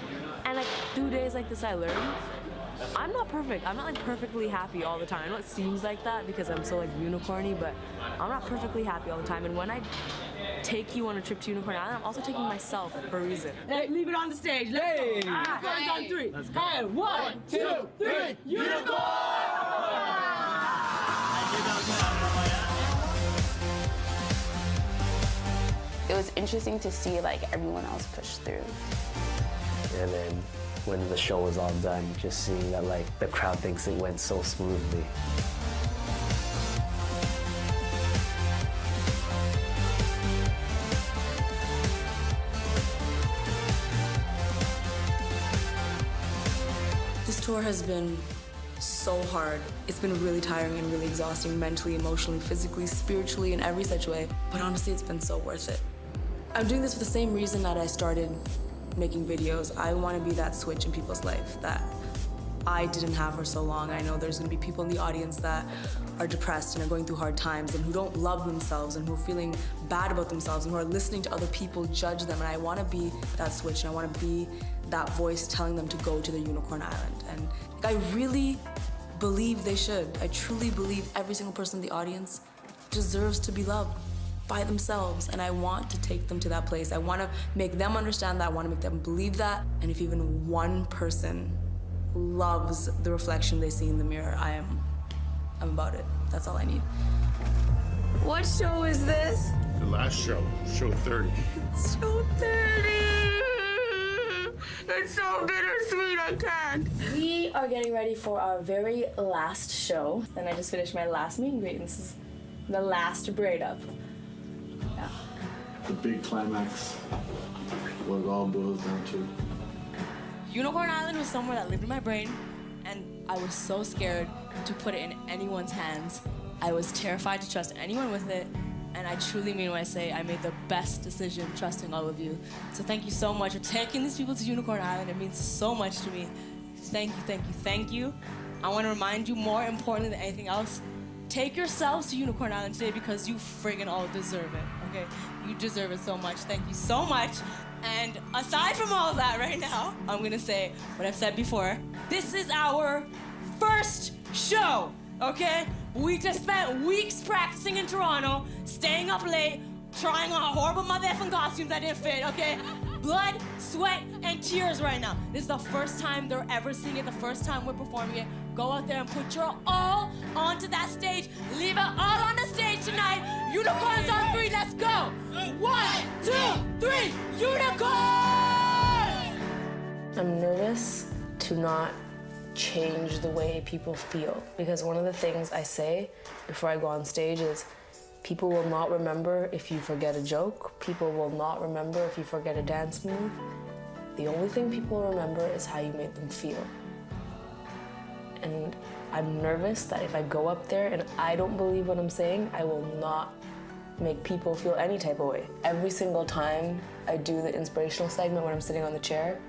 and like through days like this I learn, I'm not perfect. I'm not like perfectly happy all the time. I know it seems like that because I'm so like unicorny, but I'm not perfectly happy all the time. And when I take you on a trip to Unicorn Island, I'm also taking myself for a reason. Hey, leave it on the stage. Let's go. Unicorns on 3. Hey, 1, 2, 3, unicorn! It was interesting to see like everyone else push through. And then when the show was all done, just seeing that like the crowd thinks it went so smoothly. This tour has been so hard. It's been really tiring and really exhausting mentally, emotionally, physically, spiritually, in every such way. But honestly, it's been so worth it. I'm doing this for the same reason that I started making videos. I want to be that switch in people's life that I didn't have for so long. I know there's going to be people in the audience that are depressed and are going through hard times and who don't love themselves and who are feeling bad about themselves and who are listening to other people judge them. And I want to be that switch and I want to be that voice telling them to go to the Unicorn Island. And I really believe they should. I truly believe every single person in the audience deserves to be loved by themselves, and I want to take them to that place. I want to make them understand that. I want to make them believe that. And if even one person loves the reflection they see in the mirror, I'm about it. That's all I need. What show is this? The last show, show 30. Show 30! It's so bittersweet, I can't. We are getting ready for our very last show. Then I just finished my last meet and greet, and this is the last braid up. Yeah. The big climax, what it all boils down to. Unicorn Island was somewhere that lived in my brain, and I was so scared to put it in anyone's hands. I was terrified to trust anyone with it, and I truly mean when I say I made the best decision trusting all of you. So thank you so much for taking these people to Unicorn Island. It means so much to me. Thank you, thank you, thank you. I want to remind you, more importantly than anything else, take yourselves to Unicorn Island today because you friggin' all deserve it, okay? You deserve it so much. Thank you so much. And aside from all of that right now, I'm gonna say what I've said before. This is our first show, okay? We just spent weeks practicing in Toronto, staying up late, trying on horrible motherfucking costumes that didn't fit, okay? Blood, sweat, and tears right now. This is the first time they're ever seeing it, the first time we're performing it. Go out there and put your all onto that stage. Leave it all on the stage tonight. Unicorns on 3, let's go. 1, 2, 3, unicorn! I'm nervous to not change the way people feel, because one of the things I say before I go on stage is people will not remember if you forget a joke. People will not remember if you forget a dance move. The only thing people will remember is how you made them feel. And I'm nervous that if I go up there and I don't believe what I'm saying, I will not make people feel any type of way. Every single time I do the inspirational segment when I'm sitting on the chair,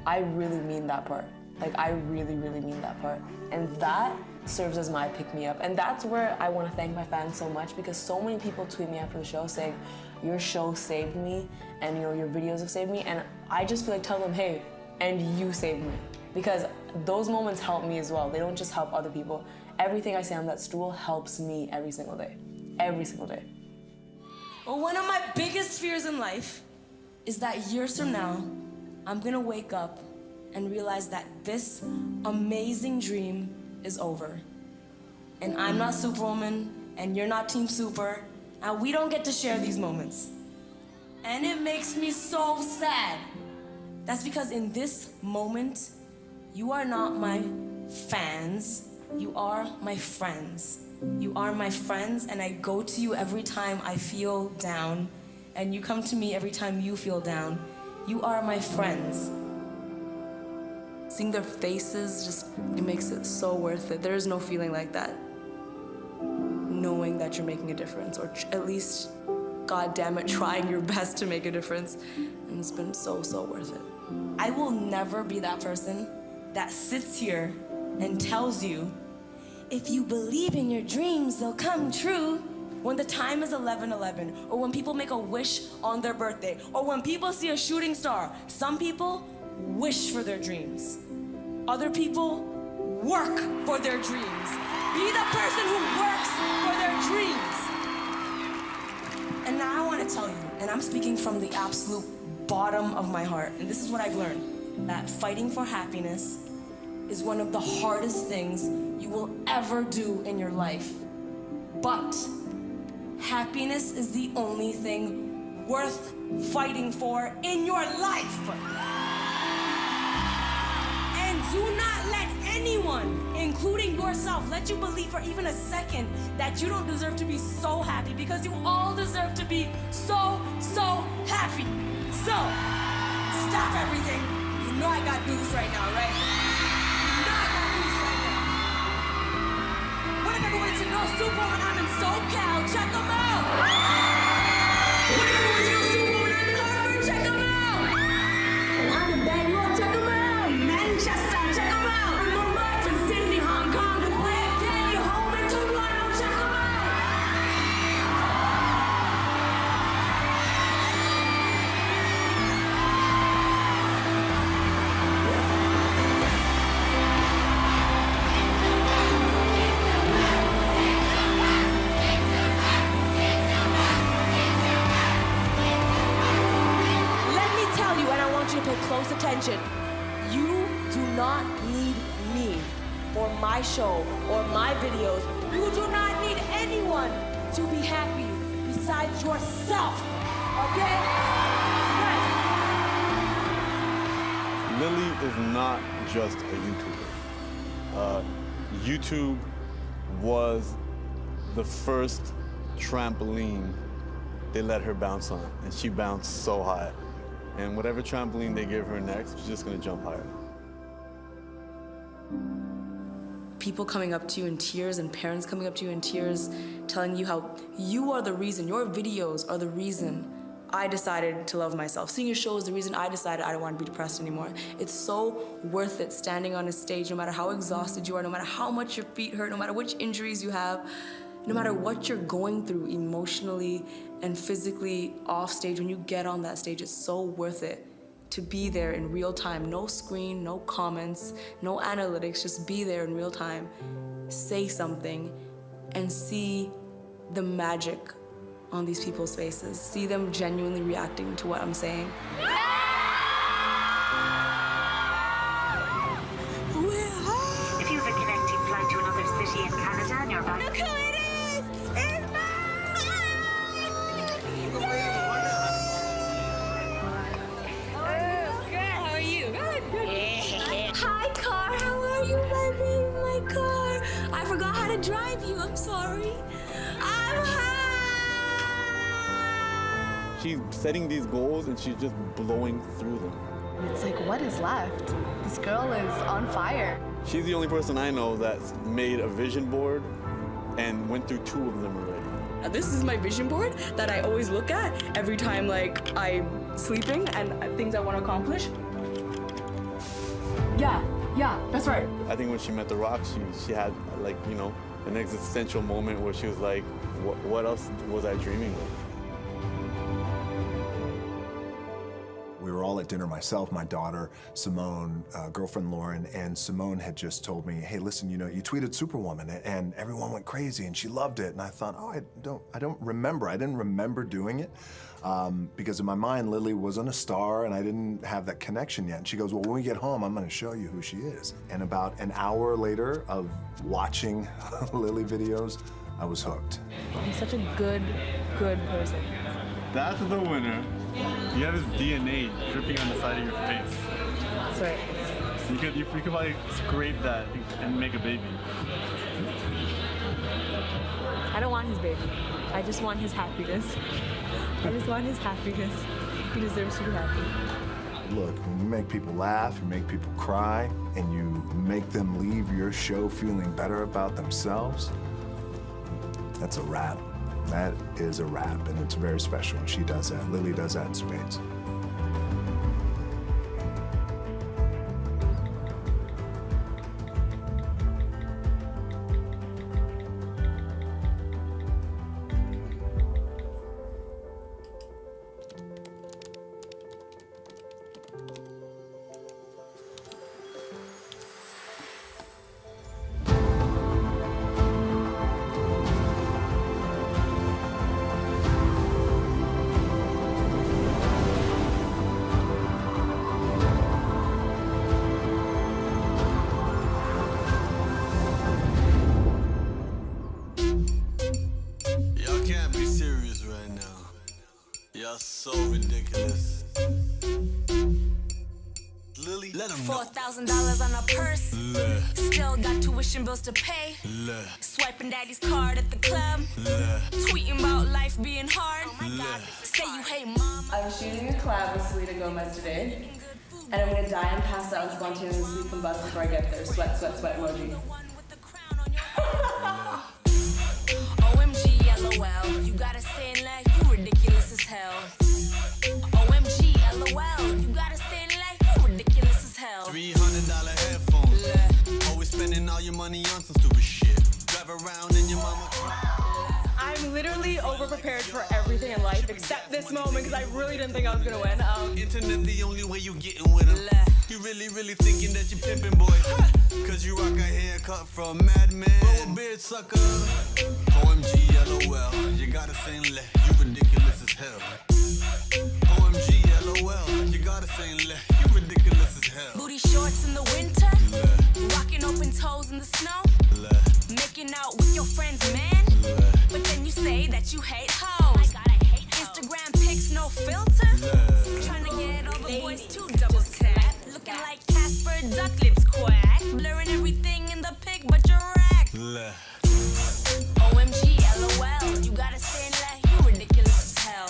I really mean that part. Like, I really, really mean that part. And that serves as my pick-me-up. And that's where I want to thank my fans so much, because so many people tweet me after the show saying, your show saved me, and your videos have saved me. And I just feel like tell them, hey, and you saved me. Because those moments help me as well. They don't just help other people. Everything I say on that stool helps me every single day. Every single day. Well, one of my biggest fears in life is that years from now, I'm gonna wake up and realize that this amazing dream is over. And I'm not Superwoman, and you're not Team Super, and we don't get to share these moments. And it makes me so sad. That's because in this moment, You are not my fans, you are my friends. You are my friends, and I go to you every time I feel down, and you come to me every time you feel down. You are my friends. Seeing their faces, just, it makes it so worth it. There is no feeling like that. Knowing that you're making a difference, or at least, God damn it, trying your best to make a difference. And it's been so, so worth it. I will never be that person that sits here and tells you, if you believe in your dreams, they'll come true. When the time is 11:11, or when people make a wish on their birthday, or when people see a shooting star. Some people wish for their dreams. Other people work for their dreams. Be the person who works for their dreams. And now I want to tell you, and I'm speaking from the absolute bottom of my heart, and this is what I've learned, that fighting for happiness is one of the hardest things you will ever do in your life. But happiness is the only thing worth fighting for in your life. And do not let anyone, including yourself, let you believe for even a second that you don't deserve to be so happy, because you all deserve to be so, so happy. So, stop everything. You know I got news right now, right? You know I got news right now. What if everyone to know Super when I'm in SoCal? Check them out. What if everyone to know Super when I'm in Harvard? Check them out. I'm in Bangalore. Check them out. Manchester. Check them out. I'm in London, Sydney, Hong Kong, Delhi, home in Toronto. Check them out. Pay close attention. You do not need me or my show or my videos. You do not need anyone to be happy besides yourself. Okay? Right. Lily is not just a YouTuber. YouTube was the first trampoline they let her bounce on, and she bounced so high. And whatever trampoline they give her next, she's just gonna jump higher. People coming up to you in tears, and parents coming up to you in tears, telling you how you are the reason, your videos are the reason I decided to love myself. Seeing your show is the reason I decided I don't want to be depressed anymore. It's so worth it standing on a stage, no matter how exhausted you are, no matter how much your feet hurt, no matter which injuries you have, no matter what you're going through emotionally and physically off stage, when you get on that stage, it's so worth it to be there in real time. No screen, no comments, no analytics, just be there in real time. Say something and see the magic on these people's faces. See them genuinely reacting to what I'm saying. If you have a connecting flight to another city in Canada nearby. Look who it is! It's How are you? Good. Hi, car. How are you, baby? My car. I forgot how to drive you. I'm sorry. I'm high. She's setting these goals and she's just blowing through them. It's like, what is left? This girl is on fire. She's the only person I know that's made a vision board and went through 2 of them already. This is my vision board that I always look at every time like I'm sleeping and things I want to accomplish. Yeah, that's right. I think when she met The Rock, she had like, you know, an existential moment where she was like, what else was I dreaming of? We were all at dinner, myself, my daughter, Simone, girlfriend Lauren, and Simone had just told me, hey, listen, you know, you tweeted Superwoman, and everyone went crazy, and she loved it. And I thought, oh, I don't remember. I didn't remember doing it because in my mind, Lily wasn't a star, and I didn't have that connection yet. And she goes, well, when we get home, I'm going to show you who she is. And about an hour later of watching Lily videos, I was hooked. He's such a good person. That's the winner. You have his DNA dripping on the side of your face. That's right. You could probably scrape that and make a baby. I don't want his baby. I just want his happiness. I just want his happiness. He deserves to be happy. Look, when you make people laugh, you make people cry, and you make them leave your show feeling better about themselves, that's a wrap. That is a wrap, and it's very special. And she does that. Lily does that in spades. Y'all can't be serious right now. Y'all so ridiculous. Lily, let him know. $4,000 on a purse. Still got tuition bills to pay. Swiping daddy's card at the club. Tweeting about life being hard. Say you hate mom. I'm shooting a collab with Selena Gomez today, and I'm gonna die and pass out and spontaneously combust before I get there. Sweat, sweat, sweat emoji. OMG, LOL. You gotta say it like you ridiculous as hell. OMG, LOL. You gotta say it like you ridiculous as hell. $300 headphones. Always spending all your money on some stupid shit. Drive around in your mama car. I'm literally over-prepared for everything in life except this moment because I really didn't think I was gonna win. Internet the only way you getting with him. You really thinking that you pimping, boy. Cause you rock a haircut from Mad Men. Oh, beard sucker. OMG, LOL. You gotta say le. You ridiculous as hell. OMG, LOL. You gotta say le. You ridiculous as hell. Booty shorts in the winter. Rocking open toes in the snow. Making out with your friends, man. But then you say that you hate hoes. Instagram pics, no filter. Trying to get all the boys to double tap. Looking like Casper, duck lips quack. Blurring everything in the pic, but you're rack. OMG, LOL. You gotta say like you ridiculous as hell.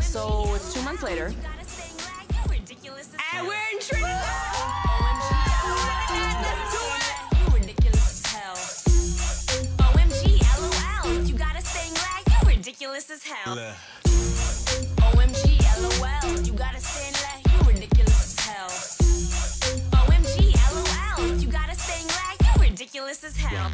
So it's 2 months later. And we're in Trinidad. OMG, LOL. Let's do it. You ridiculous as hell. OMG, LOL. You gotta sing like you ridiculous as hell. OMG, LOL. You gotta sing like you ridiculous as hell. OMG, LOL. You gotta sing like you ridiculous as hell.